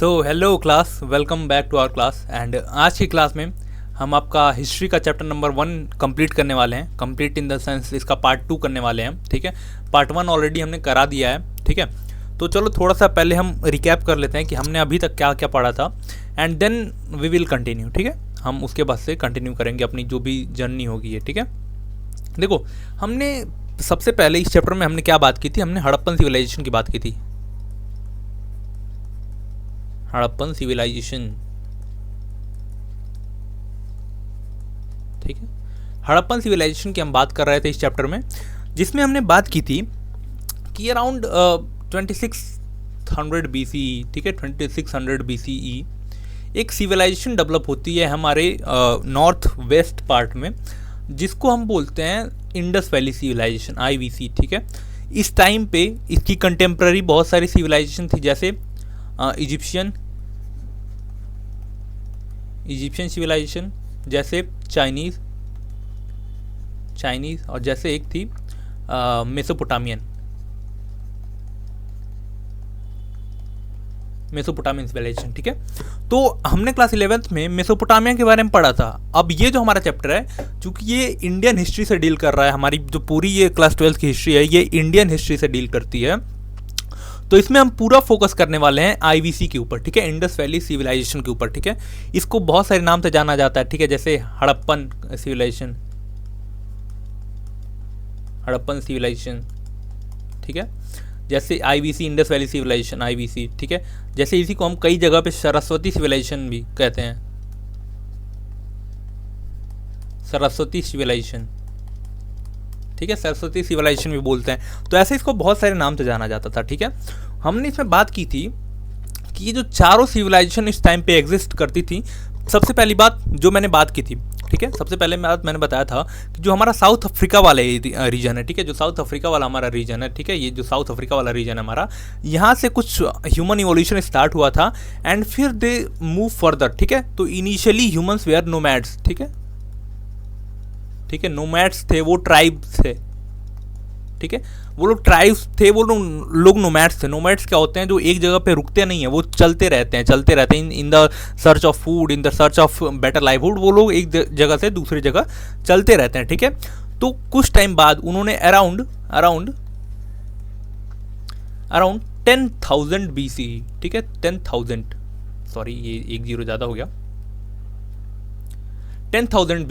Hello class, welcome back to our class. And आज की class में हम आपका हिस्ट्री का चैप्टर नंबर 1 कंप्लीट करने वाले हैं। कंप्लीट इन द सेंस इसका पार्ट 2 करने वाले हैं। ठीक है, पार्ट 1 ऑलरेडी हमने करा दिया है। ठीक है, तो चलो थोड़ा सा पहले हम रिकैप कर लेते हैं कि हमने अभी तक क्या क्या पढ़ा था, and then we will continue. ठीक है, हम उसके बाद से कंटिन्यू करेंगे अपनी जो भी जर्नी होगी। ठीक है, देखो हमने सबसे पहले इस चैप्टर में हमने क्या बात की थी, हमने हड़प्पन सिविलाइजेशन की बात की थी। हड़प्पन सिविलाइजेशन, ठीक है, हड़प्पन सिविलाइजेशन की हम बात कर रहे थे इस चैप्टर में, जिसमें हमने बात की थी कि अराउंड 2600 BCE, ठीक है, 2600 BCE एक सिविलाइजेशन डेवलप होती है हमारे नॉर्थ वेस्ट पार्ट में, जिसको हम बोलते हैं इंडस वैली सिविलाइजेशन, IVC। ठीक है, इस टाइम पे इसकी कंटेम्प्रेरी बहुत सारी सिविलाइजेशन थी, जैसे इजिप्शियन सिविलाइजेशन, जैसे चाइनीज़, और जैसे एक थी मेसोपोटामियन सिविलाइजेशन। ठीक है, तो हमने क्लास 11th में मेसोपोटामिया के बारे में पढ़ा था। अब ये जो हमारा चैप्टर है, चूंकि ये इंडियन हिस्ट्री से डील कर रहा है, हमारी जो पूरी ये क्लास 12th की हिस्ट्री है ये इंडियन हिस्ट्री से डील करती है, तो इसमें हम पूरा फोकस करने वाले हैं IVC के ऊपर। ठीक है, इंडस वैली सिविलाइजेशन के ऊपर। ठीक है, इसको बहुत सारे नाम से जाना जाता है। ठीक है, जैसे हड़प्पन सिविलाइजेशन, ठीक है, जैसे IVC Indus valley civilisation, IVC। ठीक है, जैसे इसी को हम कई जगह पे सरस्वती सिविलाइजेशन भी कहते हैं, सरस्वती सिविलाइजेशन। ठीक है, सरस्वती सिविलाइजेशन भी बोलते हैं। तो ऐसे इसको बहुत सारे नाम से जाना जाता था। ठीक है, हमने इसमें बात की थी कि ये जो चारों सिविलाइजेशन इस टाइम पे एग्जिस्ट करती थी। सबसे पहली बात जो मैंने बात की थी, ठीक है, सबसे पहले मैंने बताया था कि जो हमारा साउथ अफ्रीका वाला रीजन है, ठीक है, जो साउथ अफ्रीका वाला हमारा रीजन है, ठीक है, ये जो साउथ अफ्रीका वाला रीजन है हमारा, यहाँ से कुछ ह्यूमन इवोल्यूशन स्टार्ट हुआ था एंड फिर दे मूव फर्दर। ठीक है, तो इनिशियली ह्यूमंस वेयर नोमैड्स। ठीक है, नोमैड्स थे, वो ट्राइब्स थे। ठीक है, वो लोग ट्राइब्स थे, वो लोग नोमैड्स थे। नोमैड्स क्या होते हैं, जो एक जगह पे रुकते नहीं है, वो चलते रहते हैं in the search of food, in the search of better livelihood. वो लोग एक जगह से दूसरी जगह चलते रहते हैं। ठीक है, तो कुछ टाइम बाद उन्होंने अराउंड 10,000 BCE, ठीक है, 10,000, सॉरी ये एक जीरो ज़्यादा हो गया, 10,000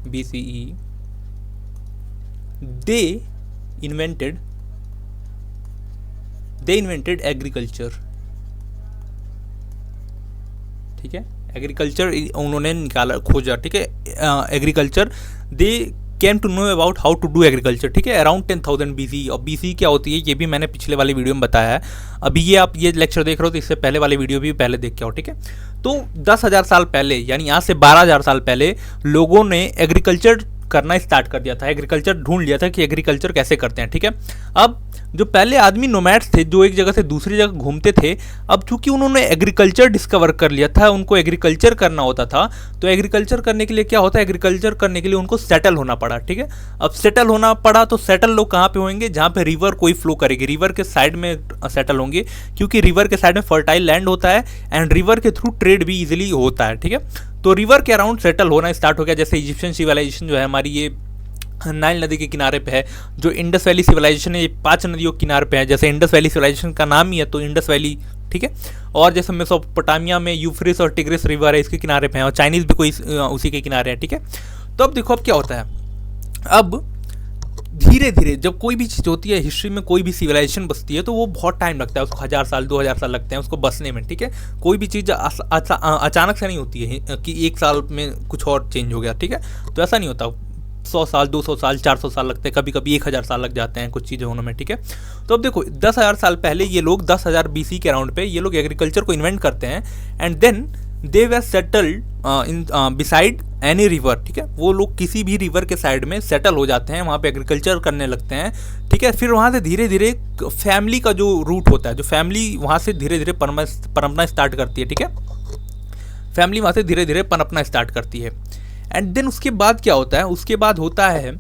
BCE they invented एग्रीकल्चर। ठीक है, एग्रीकल्चर उन्होंने खोजा। ठीक है, agriculture, they came to know about how to do agriculture. ठीक है, अराउंड 10,000 BCE। और BCE क्या होती है ये भी मैंने पिछले वाले वीडियो में बताया है। अभी ये आप ये लेक्चर देख रहे हो तो इससे पहले वाले वीडियो भी पहले देख के आओ। ठीक है, तो 10,000 साल पहले, यानी आज से 12,000 साल पहले लोगों ने एग्रीकल्चर करना स्टार्ट कर दिया था, एग्रीकल्चर ढूंढ लिया था कि एग्रीकल्चर कैसे करते हैं। ठीक है, अब जो पहले आदमी नोमैड्स थे, जो एक जगह से दूसरी जगह घूमते थे, अब चूंकि उन्होंने एग्रीकल्चर डिस्कवर कर लिया था, उनको एग्रीकल्चर करना होता था, तो एग्रीकल्चर करने के लिए क्या होता है, एग्रीकल्चर करने के लिए उनको सेटल होना पड़ा। ठीक है, अब सेटल होना पड़ा तो सेटल लोग कहाँ पे होंगे, जहाँ पे रिवर कोई फ्लो करेगी, रिवर के साइड में सेटल होंगे, क्योंकि रिवर के साइड में फर्टाइल लैंड होता है एंड रिवर के थ्रू ट्रेड भी इजिली होता है। ठीक है, तो रिवर के अराउंड सेटल होना स्टार्ट हो गया। जैसे इजिप्शियन सिविलाइजेशन जो है हमारी, ये नाइल नदी के किनारे पे है। जो इंडस वैली सिविलाइजेशन है ये 5 नदियों के किनारे पे है, जैसे इंडस वैली सिविलाइजेशन का नाम ही है तो इंडस वैली। ठीक है, और जैसे मेसोपोटामिया में यूफ्रेटिस और टिग्रिस रिवर है, इसके किनारे पे है, और चाइनीज़ भी कोई उसी के किनारे है। ठीक है, तो अब देखो अब क्या होता है, अब धीरे धीरे जब कोई भी चीज़ होती है हिस्ट्री में, कोई भी सिविलाइजेशन बसती है तो वो बहुत टाइम लगता है, उसको 1000 साल 2000 साल लगते हैं उसको बसने में। ठीक है, कोई भी चीज़ अचानक से नहीं होती है कि एक साल में कुछ और चेंज हो गया। ठीक है, तो ऐसा नहीं होता, 100 साल 200 साल 400 साल लगते हैं, कभी कभी 1000 साल लग जाते हैं कुछ चीज़ें होने में। ठीक है, तो अब देखो 10,000 साल पहले ये लोग 10,000 BC के अराउंड पे ये लोग एग्रीकल्चर को इन्वेंट करते हैं and then they were settled in beside any river. ठीक है, वो लोग किसी भी रिवर के साइड में सेटल हो जाते हैं, वहाँ पे एग्रीकल्चर करने लगते हैं। ठीक है, फिर वहाँ से धीरे धीरे फैमिली का जो रूट होता है, जो फैमिली वहाँ से धीरे धीरे पनपना स्टार्ट करती है। ठीक है, फैमिली वहाँ से धीरे धीरे पनपना स्टार्ट करती है एंड देन उसके बाद क्या होता है, उसके बाद होता है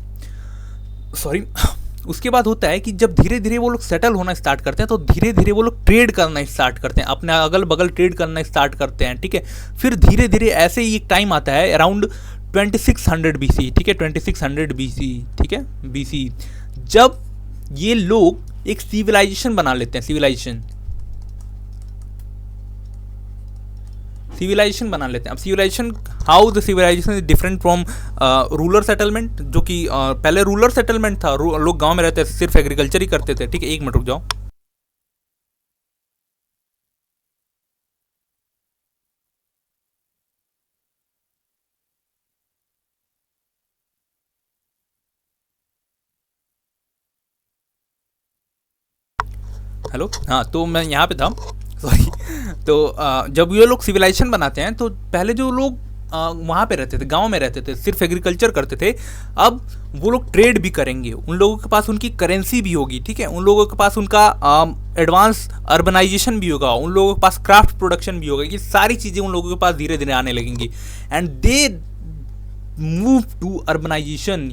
उसके बाद होता है कि जब धीरे धीरे वो लोग सेटल होना स्टार्ट करते हैं तो धीरे धीरे वो लोग ट्रेड करना स्टार्ट करते हैं, अपने अगल बगल ट्रेड करना स्टार्ट करते हैं, ठीक है। फिर धीरे धीरे ऐसे ही एक टाइम आता है अराउंड 2600 BC, ठीक है, 2600 BC, ठीक है, BC, जब ये लोग एक सिविलाइजेशन बना लेते हैं, सिविलाइजेशन बना लेते हैं। अब civilisation, how the civilisation is different from rural settlement, जो कि पहले रूरल सेटलमेंट था, लोग गांव में रहते थे, सिर्फ एग्रीकल्चर ही करते थे, ठीक है। एक मिनट रुक जाओ। हेलो, हाँ, तो मैं यहाँ पे था, सॉरी। तो जब ये लोग सिविलाइजेशन बनाते हैं तो पहले जो लोग वहाँ पे रहते थे, गांव में रहते थे, सिर्फ एग्रीकल्चर करते थे, अब वो लोग ट्रेड भी करेंगे, उन लोगों के पास उनकी करेंसी भी होगी, ठीक है, उन लोगों के पास उनका एडवांस अर्बनाइजेशन भी होगा, उन लोगों के पास क्राफ्ट प्रोडक्शन भी होगा, ये सारी चीज़ें उन लोगों के पास धीरे धीरे आने लगेंगी। And they move to urbanisation,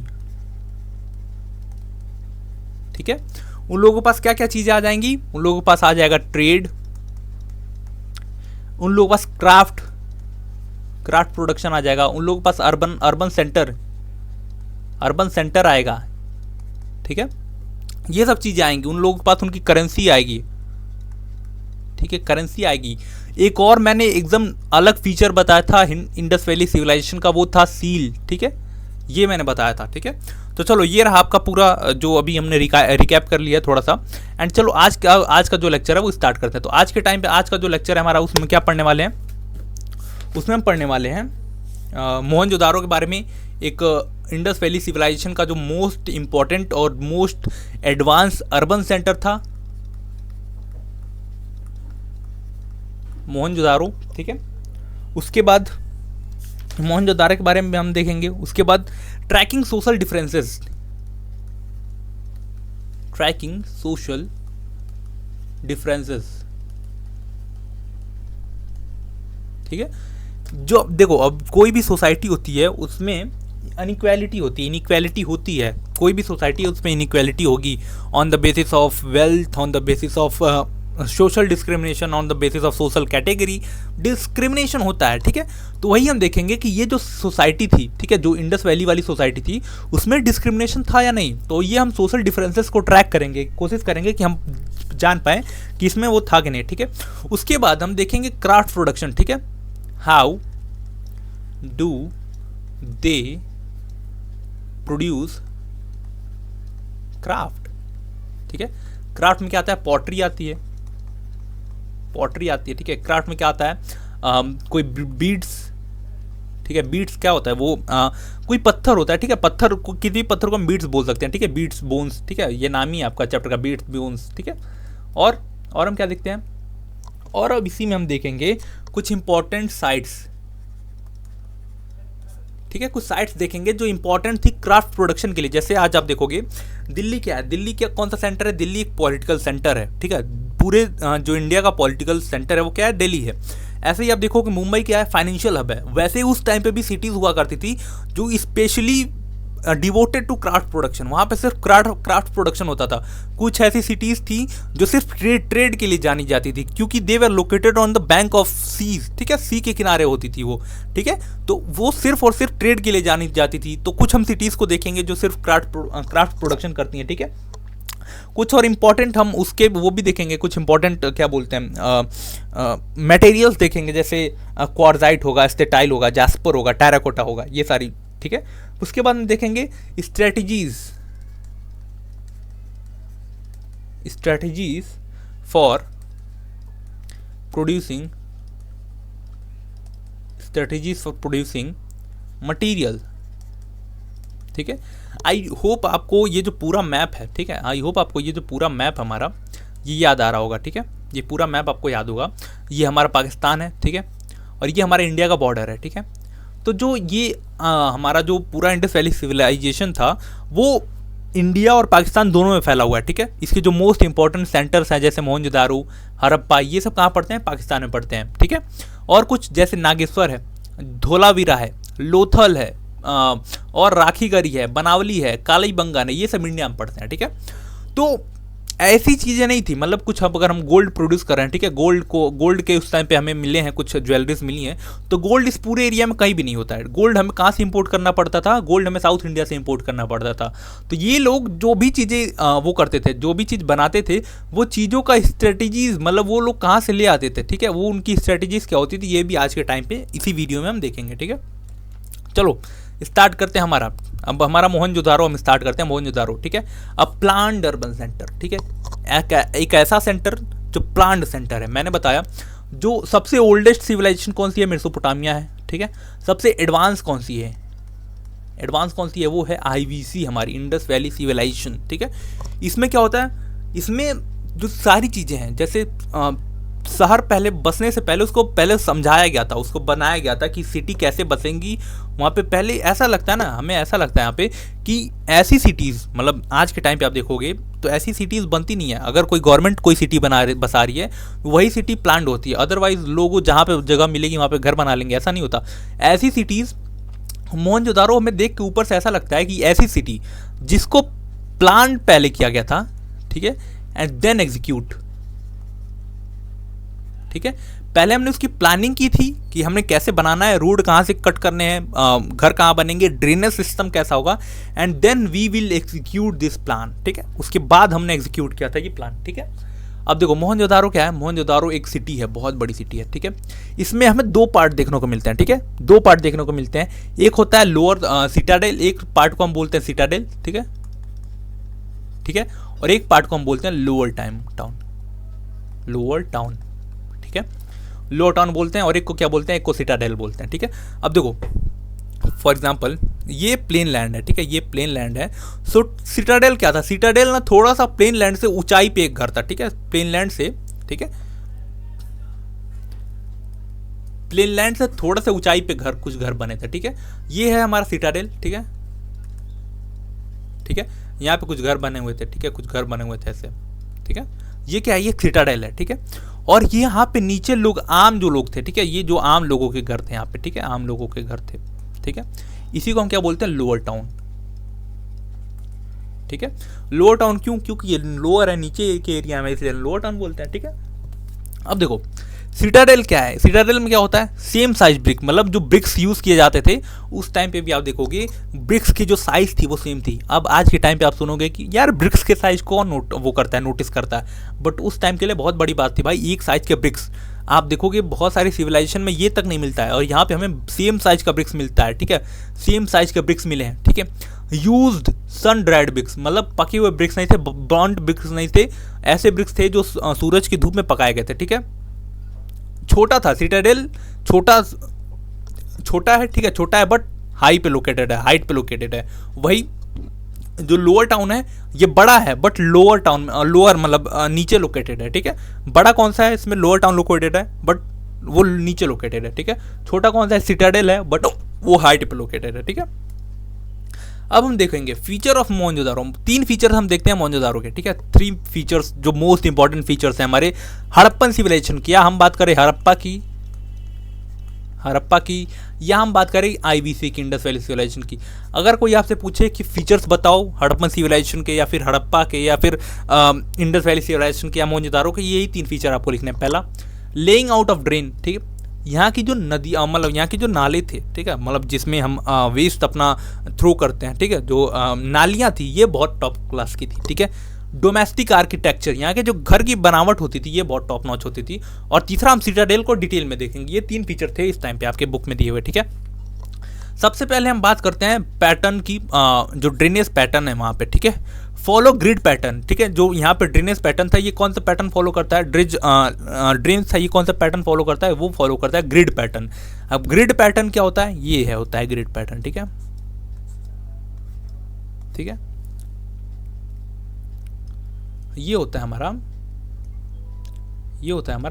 ठीक है। उन लोगों के पास क्या क्या चीज़ें आ जाएंगी, उन लोगों के पास आ जाएगा ट्रेड, उन लोगों के पास क्राफ्ट प्रोडक्शन आ जाएगा, उन लोगों के पास अर्बन सेंटर आएगा, ठीक है। ये सब चीज़ें आएंगी, उन लोगों के पास उनकी करेंसी आएगी, ठीक है, करेंसी आएगी। एक और मैंने एकदम अलग फीचर बताया था इंडस वैली सिविलाइजेशन का, वो था सील, ठीक है, ये मैंने बताया था, ठीक है। तो चलो, ये रहा आपका पूरा जो अभी हमने रिकैप कर लिया थोड़ा सा। एंड चलो आज का जो लेक्चर है वो स्टार्ट करते हैं। तो आज के टाइम पे आज का जो लेक्चर है हमारा, उसमें क्या पढ़ने वाले हैं, उसमें हम पढ़ने वाले हैं मोहनजोदारो के बारे में। एक इंडस वैली सिविलाइजेशन का जो मोस्ट इम्पॉर्टेंट और मोस्ट एडवांस अर्बन सेंटर था, मोहनजोदारो, ठीक है। उसके बाद मोहनजोदारो के बारे में हम देखेंगे। उसके बाद ट्रैकिंग सोशल डिफरेंसेस, ठीक है। जो देखो, अब कोई भी सोसाइटी होती है उसमें इनइक्वालिटी होती है, कोई भी सोसाइटी है उसमें इनइक्वालिटी होगी, on the basis of wealth, on the basis of social discrimination, on the basis of social category discrimination होता है, ठीक है। तो वही हम देखेंगे कि ये जो सोसाइटी थी, ठीक है, जो इंडस वैली वाली सोसाइटी थी, उसमें डिस्क्रिमिनेशन था या नहीं। तो ये हम सोशल डिफरेंसेस को ट्रैक करेंगे, कोशिश करेंगे कि हम जान पाए कि इसमें वो था कि नहीं, ठीक है। उसके बाद हम देखेंगे क्राफ्ट प्रोडक्शन, ठीक है, how do they produce craft, ठीक है। क्राफ्ट में क्या आता है, पॉटरी आती है, ठीक है। क्राफ्ट में क्या आता है, कोई बीड्स, ठीक है। बीड्स क्या होता है, वो कोई पत्थर होता है, ठीक है, पत्थर को, किसी भी पत्थर को हम बीड्स बोल सकते हैं, ठीक है, बीड्स, बोन्स, ठीक है, ये नाम ही है आपका चैप्टर का, बीड्स, बोन्स, ठीक है। और हम क्या देखते हैं, और अब इसी में हम देखेंगे कुछ इंपॉर्टेंट साइट्स, ठीक है, कुछ साइट्स देखेंगे जो इंपॉर्टेंट थी क्राफ्ट प्रोडक्शन के लिए। जैसे आज आप देखोगे दिल्ली क्या है, दिल्ली क्या कौन सा सेंटर है, दिल्ली एक पॉलिटिकल सेंटर है, ठीक है। पूरे जो इंडिया का पॉलिटिकल सेंटर है वो क्या है, दिल्ली है। ऐसे ही आप देखो कि मुंबई क्या है, फाइनेंशियल हब है। वैसे ही उस टाइम पे भी सिटीज़ हुआ करती थी जो specially devoted to craft production, वहाँ पे सिर्फ क्राफ्ट प्रोडक्शन होता था। कुछ ऐसी सिटीज़ थी जो सिर्फ ट्रेड के लिए जानी जाती थी, क्योंकि they were located on the bank of seas, ठीक है, सी के किनारे होती थी वो, ठीक है। तो वो सिर्फ और सिर्फ ट्रेड के लिए जानी जाती थी। तो कुछ हम सिटीज़ को देखेंगे जो सिर्फ क्राफ्ट प्रोडक्शन करती हैं, ठीक है। कुछ और इम्पॉर्टेंट हम उसके वो भी देखेंगे, कुछ इम्पॉर्टेंट क्या बोलते हैं मटेरियल्स देखेंगे, जैसे क्वार्जाइट होगा, स्टेटाइल होगा, जैस्पर होगा, टेराकोटा होगा, ये सारी, ठीक है। उसके बाद हम देखेंगे स्ट्रेटजीज फॉर प्रोड्यूसिंग मटीरियल, ठीक है। आई होप आपको ये जो पूरा मैप है, ठीक है, आई होप आपको ये जो पूरा मैप हमारा ये याद आ रहा होगा, ठीक है। ये पूरा मैप आपको याद होगा, ये हमारा पाकिस्तान है, ठीक है, और ये हमारा इंडिया का बॉर्डर है, ठीक है। तो जो ये हमारा जो पूरा इंडस वैली सिविलाइजेशन था वो इंडिया और पाकिस्तान दोनों में फैला हुआ है, ठीक है। इसके जो मोस्ट इंपॉर्टेंट सेंटर्स हैं जैसे मोहनजोदारो, हड़प्पा, ये सब कहाँ पड़ते हैं, पाकिस्तान में पड़ते हैं, ठीक है। और कुछ जैसे नागेश्वर है, धोलावीरा है, लोथल है, और राखीगढ़ी है, बनावली है, कालीबंगन है, ये सब इंडिया में पड़ते हैं, ठीक है। तो ऐसी चीज़ें नहीं थी, मतलब कुछ अगर हम गोल्ड प्रोड्यूस कर रहे हैं, ठीक है, गोल्ड के उस टाइम पे हमें मिले हैं, कुछ ज्वेलरीज मिली हैं, तो गोल्ड इस पूरे एरिया में कहीं भी नहीं होता है। गोल्ड हमें कहाँ से इंपोर्ट करना पड़ता था? गोल्ड हमें साउथ इंडिया से इंपोर्ट करना पड़ता था। तो ये लोग जो भी चीज़ें वो करते थे, जो भी चीज़ बनाते थे, वो चीज़ों का स्ट्रेटजीज, मतलब वो लोग कहाँ से ले आते थे, ठीक है, वो उनकी स्ट्रेटजीज क्या होती थी, ये भी आज के टाइम पे इसी वीडियो में हम देखेंगे, ठीक है। चलो स्टार्ट करते हैं हमारा, अब हमारा मोहनजोदारो हम स्टार्ट करते हैं, मोहनजोदारो, ठीक है। अब प्लान्ड अर्बन सेंटर, ठीक है, एक ऐसा सेंटर जो प्लान्ड सेंटर है। मैंने बताया जो सबसे ओल्डेस्ट सिविलाइजेशन कौन सी है, मेसोपोटामिया है, ठीक है। सबसे एडवांस कौन सी है, वो है IVC, हमारी इंडस वैली सिविलाइजेशन, ठीक है। इसमें क्या होता है, इसमें जो सारी चीज़ें हैं, जैसे शहर पहले बसने से पहले उसको पहले समझाया गया था, उसको बनाया गया था कि सिटी कैसे बसेंगी वहाँ पे। पहले ऐसा लगता है ना, हमें ऐसा लगता है यहाँ पे कि ऐसी सिटीज़, मतलब आज के टाइम पे आप देखोगे तो ऐसी सिटीज़ बनती नहीं है। अगर कोई गवर्नमेंट कोई सिटी बसा रही है, वही सिटी प्लान्ड होती है, अदरवाइज लोग जहाँ पे जगह मिलेगी वहाँ पे घर बना लेंगे, ऐसा नहीं होता। ऐसी सिटीज़ मोहनजोदारो हमें देख के ऊपर से ऐसा लगता है कि ऐसी सिटी जिसको प्लान पहले किया गया था, ठीक है, एंड देन एग्जीक्यूट, ठीक है। पहले हमने उसकी प्लानिंग की थी कि हमने कैसे बनाना है, रोड कहाँ से कट करने हैं, घर कहाँ बनेंगे, ड्रेनेज सिस्टम कैसा होगा, and then we will execute this plan, ठीक है। उसके बाद हमने एग्जीक्यूट किया था ये प्लान, ठीक है। अब देखो मोहनजोदारो क्या है, मोहनजोदारो एक सिटी है, बहुत बड़ी सिटी है, ठीक है। इसमें हमें दो पार्ट देखने को मिलते हैं, ठीक है, दो पार्ट देखने को मिलते हैं। एक होता है लोअर सिटाडेल, एक पार्ट को हम बोलते हैं सिटाडेल, ठीक है, ठीक है, और एक पार्ट को हम बोलते हैं लोअर टाउन, ठीक है, लोअर टाउन बोलते हैं, और एक को क्या बोलते हैं, एक को सिटाडेल बोलते हैं, ठीक है। अब देखो फॉर एग्जाम्पल ये प्लेन लैंड है, ठीक है, ये प्लेन लैंड है। सो सिटाडेल क्या था, सिटाडेल ना थोड़ा सा प्लेन लैंड से ऊंचाई पे एक घर था, ठीक है, प्लेन लैंड से, ठीक है, प्लेन लैंड से थोड़ा सा ऊंचाई पे कुछ घर बने थे, ठीक है। ये है हमारा सिटाडेल, ठीक है, ठीक है, यहाँ पे कुछ घर बने हुए थे, ठीक है, कुछ घर बने हुए थे ऐसे, ठीक है। ये क्या है, ये सिटाडेल है, ठीक है। और ये यहाँ पे नीचे लोग, आम जो लोग थे, ठीक है, ये जो आम लोगों के घर थे यहाँ पे, ठीक है, आम लोगों के घर थे, ठीक है। इसी को हम क्या बोलते हैं, लोअर टाउन, ठीक है। लोअर टाउन क्यों, क्योंकि ये लोअर है, नीचे के एरिया में, इसलिए लोअर टाउन बोलते हैं, ठीक है। अब देखो सिटाडेल क्या है, सिटाडेल में क्या होता है, सेम साइज ब्रिक, मतलब जो ब्रिक्स यूज किए जाते थे उस टाइम पे भी आप देखोगे ब्रिक्स की जो साइज थी वो सेम थी। अब आज के टाइम पे आप सुनोगे कि यार ब्रिक्स के साइज कौन वो करता है, नोटिस करता है, बट उस टाइम के लिए बहुत बड़ी बात थी भाई। एक साइज के ब्रिक्स आप देखोगे बहुत सारी सिविलाइजेशन में ये तक नहीं मिलता है, और यहाँ पे हमें सेम साइज का ब्रिक्स मिलता है, ठीक है, सेम साइज के ब्रिक्स मिले हैं, ठीक है। यूज्ड सन ड्राइड ब्रिक्स, मतलब पके हुए ब्रिक्स नहीं थे, बॉन्ड ब्रिक्स नहीं थे, ऐसे ब्रिक्स थे जो सूरज की धूप में पकाए गए थे, ठीक है। छोटा था सिटाडेल, छोटा है, ठीक है, छोटा है, बट हाइट पे लोकेटेड है। वही जो लोअर टाउन है ये बड़ा है, बट लोअर मतलब नीचे लोकेटेड है, ठीक है। बड़ा कौन सा है, इसमें लोअर टाउन लोकेटेड है, बट वो नीचे लोकेटेड है, ठीक है। छोटा कौन सा है, सिटाडेल है, बट वो हाइट पे लोकेटेड है, ठीक है। अब हम देखेंगे फीचर ऑफ मोहनजोदारो, 3 फीचर हम देखते हैं मोहनजोदारो के, ठीक है। 3 फीचर्स जो मोस्ट इंपॉर्टेंट फीचर्स हैं हमारे हड़प्पन सिविलाइजेशन की। या हम बात करें हड़प्पा की, या हम बात करें IVC की, इंडस वैली सिविलाइजेशन की। अगर कोई आपसे पूछे कि फीचर्स बताओ हड़प्पन सिविलाइजेशन के, या फिर हड़प्पा के, या फिर इंडस वैली सिविलाइजेशन के, या मोहनजोदारो के, यही 3 फीचर आपको लिखने हैं। पहला लेइंग आउट ऑफ ड्रेन, ठीक है, यहाँ की जो नदी, मतलब यहाँ के जो नाले थे, ठीक है, मतलब जिसमें हम वेस्ट अपना थ्रो करते हैं, ठीक है, जो नालियाँ थी ये बहुत टॉप क्लास की थी, ठीक है। डोमेस्टिक आर्किटेक्चर, यहाँ के जो घर की बनावट होती थी ये बहुत टॉप नॉच होती थी। और तीसरा हम सिटाडेल को डिटेल में देखेंगे। ये 3 फीचर थे इस टाइम पे आपके बुक में दिए हुए, ठीक है। सबसे पहले हम बात करते हैं पैटर्न की, जो ड्रेनेज पैटर्न है वहाँ पे, ठीक है। फॉलो ग्रिड पैटर्न, ठीक है, जो यहाँ पे ड्रेनेज पैटर्न था ये कौन सा पैटर्न फॉलो करता है, ड्रेन था, ये कौन सा पैटर्न फॉलो करता है, वो फॉलो करता है ग्रिड पैटर्न। अब ग्रिड पैटर्न क्या होता है, ये है, होता है ग्रिड पैटर्न, ठीक है, ठीक है। ये होता है हमारा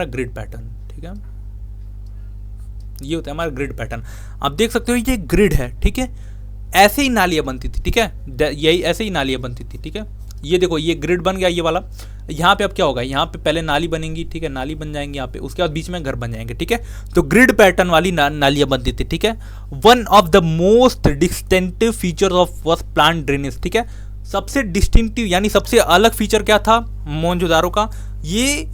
ग्रिड पैटर्न, ठीक है, ये होता है हमारा ग्रिड पैटर्न। आप देख सकते हो ये ग्रिड है, ठीक है, ऐसे ही नालियाँ बनती थी, ठीक है, यही ऐसे ही नालियाँ बनती थी, ठीक है। ये देखो ये ग्रिड बन गया ये वाला। यहाँ पे अब क्या होगा, यहाँ पे पहले नाली बनेंगी, ठीक है, नाली बन जाएंगी यहाँ पे, उसके बाद बीच में घर बन जाएंगे, ठीक है। तो ग्रिड पैटर्न वाली नालियाँ बनती थी, ठीक है। One of the most distinctive features of was plant drainage, ठीक है। सबसे डिस्टिंक्टिव यानी सबसे अलग फीचर क्या था मोहनजोदारो का, ये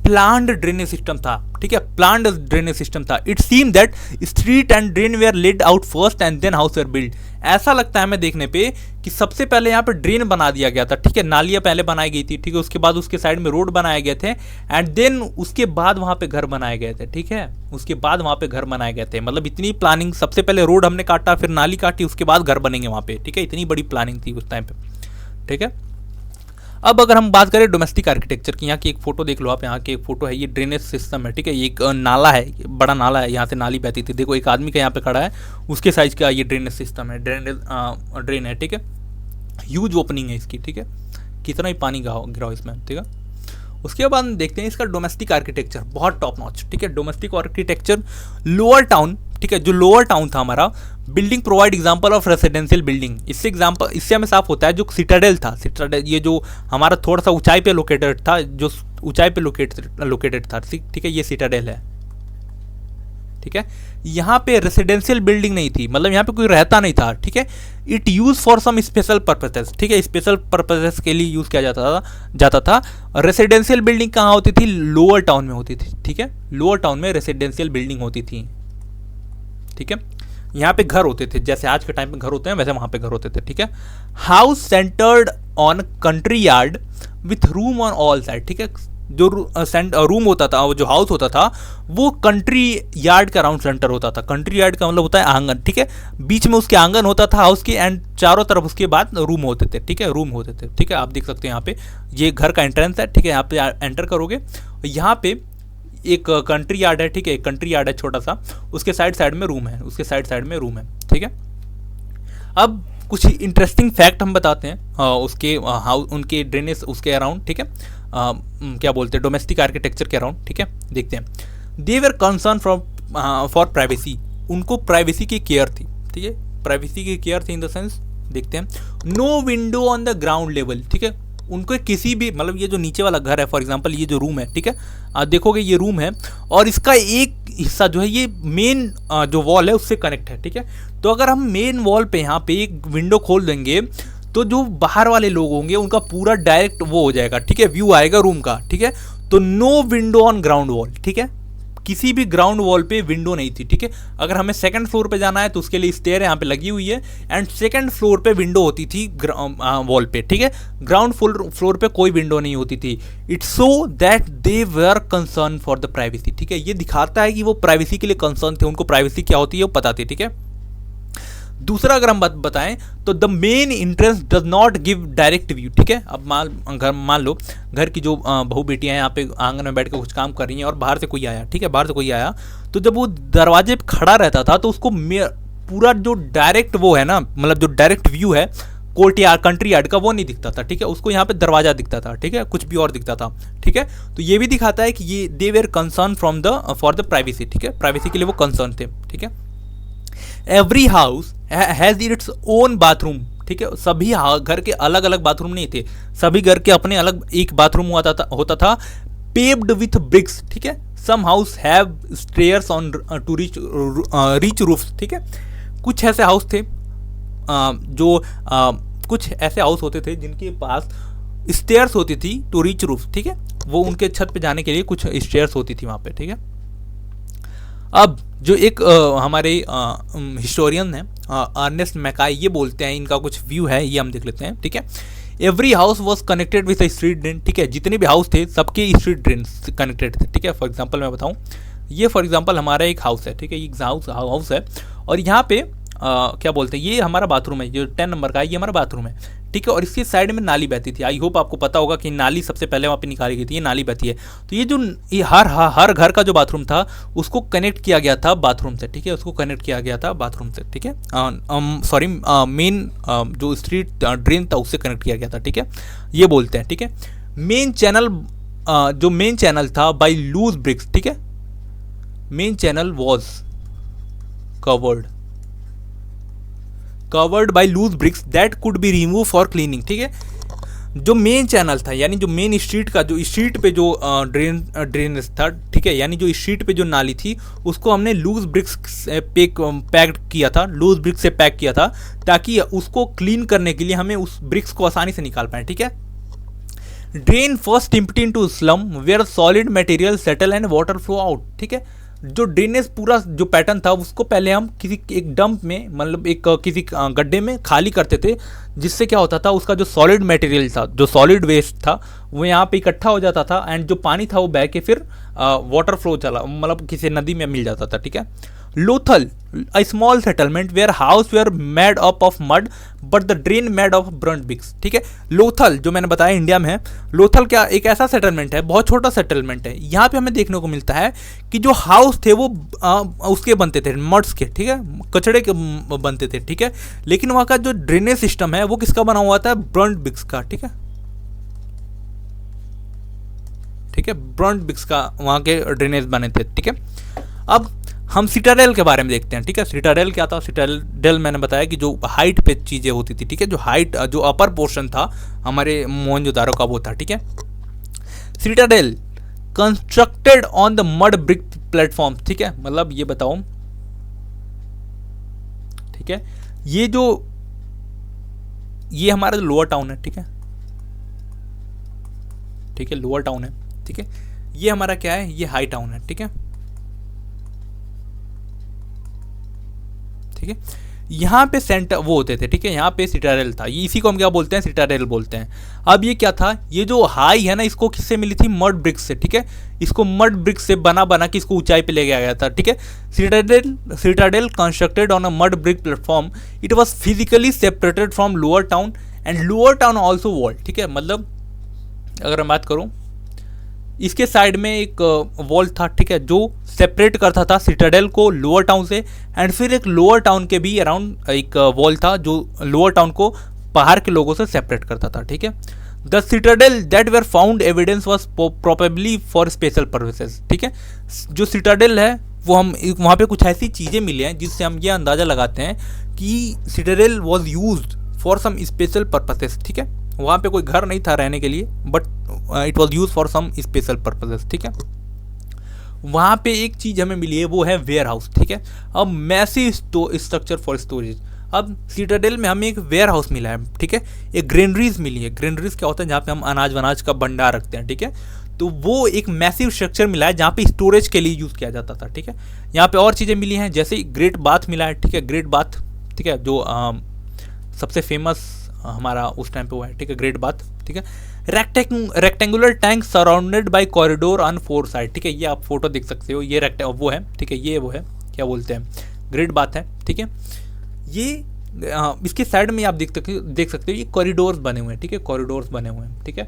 प्लांट ड्रेनेज सिस्टम था, ठीक है, प्लांट ड्रेनेज सिस्टम था। It seem that street and drain were laid out first and then house were build. ऐसा लगता है हमें देखने पे कि सबसे पहले यहाँ पे ड्रेन बना दिया गया था, ठीक है, नालियाँ पहले बनाई गई थी, ठीक है, उसके बाद उसके साइड में रोड बनाए गए थे एंड देन उसके बाद वहाँ पे घर बनाए गए थे, ठीक है, उसके बाद वहाँ पे घर बनाए गए थे। मतलब इतनी प्लानिंग, सबसे पहले रोड हमने काटा, फिर नाली काटी, उसके बाद घर बनेंगे वहाँ पे, ठीक है, इतनी बड़ी प्लानिंग थी उस टाइम पे, ठीक है। अब अगर हम बात करें डोमेस्टिक आर्किटेक्चर की, यहाँ की एक फोटो देख लो आप, यहाँ की एक फोटो है, ये ड्रेनेज सिस्टम है, ठीक है, ये एक नाला है, बड़ा नाला है, यहाँ से नाली बहती थी, देखो एक आदमी का यहाँ पे खड़ा है, उसके साइज का ये ड्रेनेज सिस्टम है, ड्रेन है, ठीक है, ह्यूज ओपनिंग है इसकी, ठीक है, कितना ही पानी गिरा इसमें, ठीक है। उसके बाद देखते हैं इसका डोमेस्टिक आर्किटेक्चर, बहुत टॉप नॉच, ठीक है, डोमेस्टिक आर्किटेक्चर। लोअर टाउन, ठीक है, जो लोअर टाउन था हमारा, building provide example of residential building. इससे हमें साफ होता है जो सिटाडेल था, सिटाडेल ये जो हमारा थोड़ा सा ऊंचाई पे लोकेटेड था, जो ऊंचाई पे लोकेटेड था, ठीक है, ये सिटाडेल है, ठीक है। यहाँ पे रेसिडेंशियल बिल्डिंग नहीं थी, मतलब यहाँ पे कोई रहता नहीं था, ठीक है। It use for some special purposes, ठीक है, स्पेशल पर्पसेस के लिए यूज किया जाता था। रेसिडेंशियल बिल्डिंग कहाँ होती थी, लोअर टाउन में होती थी, ठीक है, लोअर टाउन में रेसिडेंशियल बिल्डिंग होती थी, ठीक है। यहाँ पे घर होते थे, जैसे आज के टाइम पे घर होते हैं वैसे वहाँ पे घर होते थे, ठीक है। House centred on country yard with room on all side, ठीक है, जो रूम होता था, जो हाउस होता था वो कंट्री यार्ड का राउंड सेंटर होता था। कंट्री यार्ड का मतलब होता है आंगन, ठीक है, बीच में उसके आंगन होता था हाउस के, एंड चारों तरफ उसके बाद रूम होते थे, ठीक है, रूम होते थे, ठीक है। आप देख सकते हैं यहाँ पे ये घर का एंट्रेंस है, ठीक है, यहाँ पे एंटर करोगे, यहाँ पे एक कंट्री यार्ड है, ठीक है, एक कंट्री यार्ड है छोटा सा, उसके साइड में रूम है, उसके साइड में रूम है, ठीक है। अब कुछ इंटरेस्टिंग फैक्ट हम बताते हैं उसके उनके ड्रेनेज उसके अराउंड, ठीक है, क्या बोलते हैं डोमेस्टिक आर्किटेक्चर के अराउंड, ठीक है, देखते हैं। दे वर कंसर्न फॉर प्राइवेसी, उनको प्राइवेसी की केयर थी, ठीक है, प्राइवेसी की केयर थी इन द सेंस, देखते हैं। No window on the ground level, ठीक है, उनको किसी भी, मतलब ये जो नीचे वाला घर है, फॉर एग्जांपल ये जो रूम है, ठीक है, आप देखोगे ये रूम है और इसका एक हिस्सा जो है ये मेन जो वॉल है उससे कनेक्ट है, ठीक है। तो अगर हम मेन वॉल पे यहाँ पे एक विंडो खोल देंगे तो जो बाहर वाले लोग होंगे उनका पूरा डायरेक्ट वो हो जाएगा, ठीक है, व्यू आएगा रूम का, ठीक है। तो no window on ground wall, ठीक है, किसी भी ग्राउंड वॉल पे विंडो नहीं थी, ठीक है। अगर हमें सेकंड फ्लोर पे जाना है तो उसके लिए स्टेयर यहाँ पे लगी हुई है, एंड सेकंड फ्लोर पे विंडो होती थी वॉल पे, ठीक है, ग्राउंड फ्लोर पे कोई विंडो नहीं होती थी। It's so that they were concern for the privacy, ठीक है, ये दिखाता है कि वो प्राइवेसी के लिए कंसर्न थे, उनको प्राइवेसी क्या होती है वो पता थी, ठीक है। दूसरा अगर हम बताएं तो the main entrance does not give direct view, ठीक है। अब मान लो घर की जो बहू बेटियां यहाँ पे आंगन में बैठ के कुछ काम कर रही हैं और बाहर से कोई आया, ठीक है, बाहर से कोई आया, तो जब वो दरवाजे पे खड़ा रहता था तो उसको पूरा जो डायरेक्ट वो है ना, मतलब जो डायरेक्ट व्यू है कोर्ट यार्ड कंट्री यार्ड का वो नहीं दिखता था, ठीक है, उसको यहाँ पे दरवाजा दिखता था, ठीक है, कुछ भी और दिखता था, ठीक है। तो ये भी दिखाता है कि ये they were concern for the privacy, ठीक है, प्राइवेसी के लिए वो कंसर्न थे, ठीक है। Every house has its own bathroom, ठीक है, सभी घर के अलग अलग बाथरूम नहीं थे, सभी घर के अपने अलग एक बाथरूम होता था पेव्ड विथ ब्रिक्स, ठीक है। Some house have stairs on to reach roofs, ठीक है। कुछ ऐसे हाउस थे कुछ ऐसे हाउस होते थे जिनके पास स्टेयर्स होती थी टू रीच रूफ, ठीक है, वो उनके छत पे जाने के लिए कुछ स्टेयर्स होती थी वहाँ पे, ठीक है। अब जो एक हमारे हिस्टोरियन हैं अर्नेस्ट मैकाई, ये बोलते हैं, इनका कुछ व्यू है, ये हम देख लेते हैं, ठीक है। Every house was connected with street drain, ठीक है, जितने भी हाउस थे सबके स्ट्रीट ड्रेन कनेक्टेड थे, ठीक है। फॉर एग्जांपल मैं बताऊं, ये फॉर एग्जांपल हमारा एक हाउस है, ठीक है, ये हाउस है और यहाँ पे क्या बोलते हैं, ये हमारा बाथरूम है, जो 10 नंबर का है, ये हमारा बाथरूम है, ठीक है, और इसके साइड में नाली बहती थी। आई होप आपको पता होगा कि नाली सबसे पहले वहाँ पे निकाली गई थी, ये नाली बहती है। तो ये जो हर घर का जो बाथरूम था उसको कनेक्ट किया गया था बाथरूम से, ठीक है, उसको कनेक्ट किया गया था बाथरूम से, ठीक है, सॉरी मेन जो स्ट्रीट ड्रेन था उससे कनेक्ट किया गया था, ठीक है, ये बोलते हैं, ठीक है। मेन चैनल था बाई लूज ब्रिक्स, ठीक है, main channel was covered by loose bricks that could be remove for cleaning, ठीक है। जो मेन चैनल था, यानी जो मेन स्ट्रीट का, जो स्ट्रीट पे जो ड्रेनेज था, ठीक है, यानी जो स्ट्रीट पे जो नाली थी उसको हमने लूज ब्रिक्स से पैक किया था, लूज ब्रिक्स से पैक किया था, ताकि उसको क्लीन करने के लिए हमें उस ब्रिक्स को आसानी से निकाल पाए, ठीक है। Drain first empty into slum where solid material settle and water flow out, ठीक है। जो ड्रेनेज पूरा जो पैटर्न था उसको पहले हम किसी एक डंप में, मतलब एक किसी गड्ढे में खाली करते थे, जिससे क्या होता था, उसका जो सॉलिड मटेरियल था, जो सॉलिड वेस्ट था, वो यहाँ पे इकट्ठा हो जाता था, एंड जो पानी था वो बह के फिर वाटर फ्लो चला, मतलब किसी नदी में मिल जाता था, ठीक है। Lothal, a small settlement where house were made up of mud but the drain made of burnt bricks, ठीक है। लोथल जो मैंने बताया इंडिया में है, लोथल क्या एक ऐसा सेटलमेंट है, बहुत छोटा सेटलमेंट है, यहाँ पे हमें देखने को मिलता है कि जो हाउस थे वो उसके बनते थे मड्स के, ठीक है, कचड़े के बनते थे, ठीक है, लेकिन वहाँ का जो ड्रेनेज सिस्टम है वो किसका बना हुआ था, बर्न्ड ब्रिक्स का, ठीक है, ठीक है, बर्न्ड ब्रिक्स का वहाँ के ड्रेनेज बने थे, ठीक है। अब हम सिटाडेल के बारे में देखते हैं, ठीक है। सिटाडेल क्या था, सिटाडेल मैंने बताया कि जो हाइट पे चीज़ें होती थी, ठीक है, जो हाइट, जो अपर पोर्शन था हमारे मोहनजोदारो का वो था, ठीक है। Citadel constructed on the mud brick platform, ठीक है, मतलब ये बताओ, ठीक है, ये हमारा जो लोअर टाउन है, ठीक है, ठीक है, लोअर टाउन है, ठीक है, ये हमारा क्या है, ये हाई टाउन है, ठीक है, ठीक है। यहाँ पे सेंटर वो होते थे, ठीक है, यहाँ पे सिटाडेल था, ये इसी को हम क्या बोलते हैं, सिटाडेल बोलते हैं। अब ये क्या था, ये जो हाई है ना, इसको किससे मिली थी, मड ब्रिक्स से, ठीक है, इसको मड ब्रिक्स से बना के इसको ऊंचाई पे ले गया था, ठीक है। Citadel constructed on a mud brick platform, it was physically separated from lower town and lower town also wall, ठीक है, मतलब अगर मैं बात करूँ, इसके साइड में एक वॉल था, ठीक है, जो सेपरेट करता था सिटाडेल को लोअर टाउन से, एंड फिर एक लोअर टाउन के भी अराउंड एक वॉल था जो लोअर टाउन को बाहर के लोगों से सेपरेट करता था, ठीक है। The Citadel that were found evidence was probably for special purposes, ठीक है। जो सिटाडेल है वो हम वहाँ पे कुछ ऐसी चीज़ें मिली हैं जिससे हम ये अंदाज़ा लगाते हैं कि citadel was used for some special purposes, ठीक है। वहाँ पे कोई घर नहीं था रहने के लिए, but it was use for some special purposes, ठीक है। वहाँ पे एक चीज़ हमें मिली है, वो है वेयर हाउस, ठीक है। अब मैसिव स्ट्रक्चर फॉर स्टोरेज, अब सिटाडेल में हमें एक वेयर हाउस मिला है, ठीक है, एक ग्रेनरीज मिली है। ग्रेनरीज क्या होता है, जहाँ पे हम अनाज वनाज का भंडार रखते हैं, ठीक है, तो वो एक मैसिव स्ट्रक्चर मिला है जहाँ पे स्टोरेज के लिए यूज़ किया जाता था, ठीक है। यहाँ पे और चीज़ें मिली हैं, जैसे ग्रेट बाथ मिला है, ठीक है, ग्रेट बाथ, ठीक है, जो सबसे फेमस हमारा उस टाइम पे हुआ है, ठीक है, ग्रेट बाथ, ठीक है। Rectangular tank surrounded by corridor on 4 side, ठीक है, ये आप फोटो देख सकते हो, ये वो है, ठीक है, ये वो है, क्या बोलते हैं, ग्रेट बाथ है, ठीक है। ये इसके साइड में आप देख सकते हो ये कॉरिडोर्स बने हुए हैं, ठीक है, कॉरिडोर्स बने हुए हैं, ठीक है,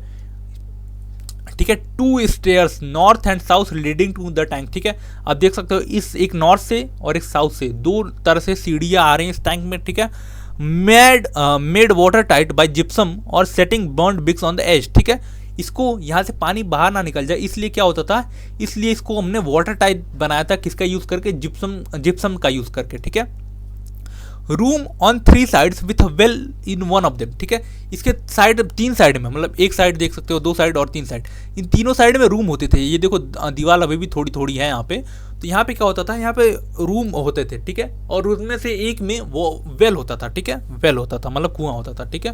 ठीक है। 2 stairs north and south leading to the tank, ठीक है, आप देख सकते हो इस एक नॉर्थ से और एक साउथ से 2 तरह से सीढ़ियाँ आ रही हैं इस टैंक में, ठीक है। Made water tight by gypsum और setting burned bricks on the edge, ठीक है। इसको यहाँ से पानी बाहर ना निकल जाए इसलिए क्या होता था, इसलिए इसको हमने वाटर टाइट बनाया था, किसका यूज़ करके, जिप्सम का यूज़ करके, ठीक है। Room on 3 sides with well in one of them, ठीक है, इसके साइड 3 साइड में, मतलब एक साइड देख सकते हो, 2 साइड और 3 साइड, इन तीनों साइड में रूम होते थे। ये देखो दीवार अभी भी थोड़ी थोड़ी है यहाँ पे, तो यहाँ पे क्या होता था, यहाँ पे रूम होते थे, ठीक है, और उसमें से एक में वो वेल होता था, ठीक है, वेल होता था, मतलब कुआं होता था, ठीक है।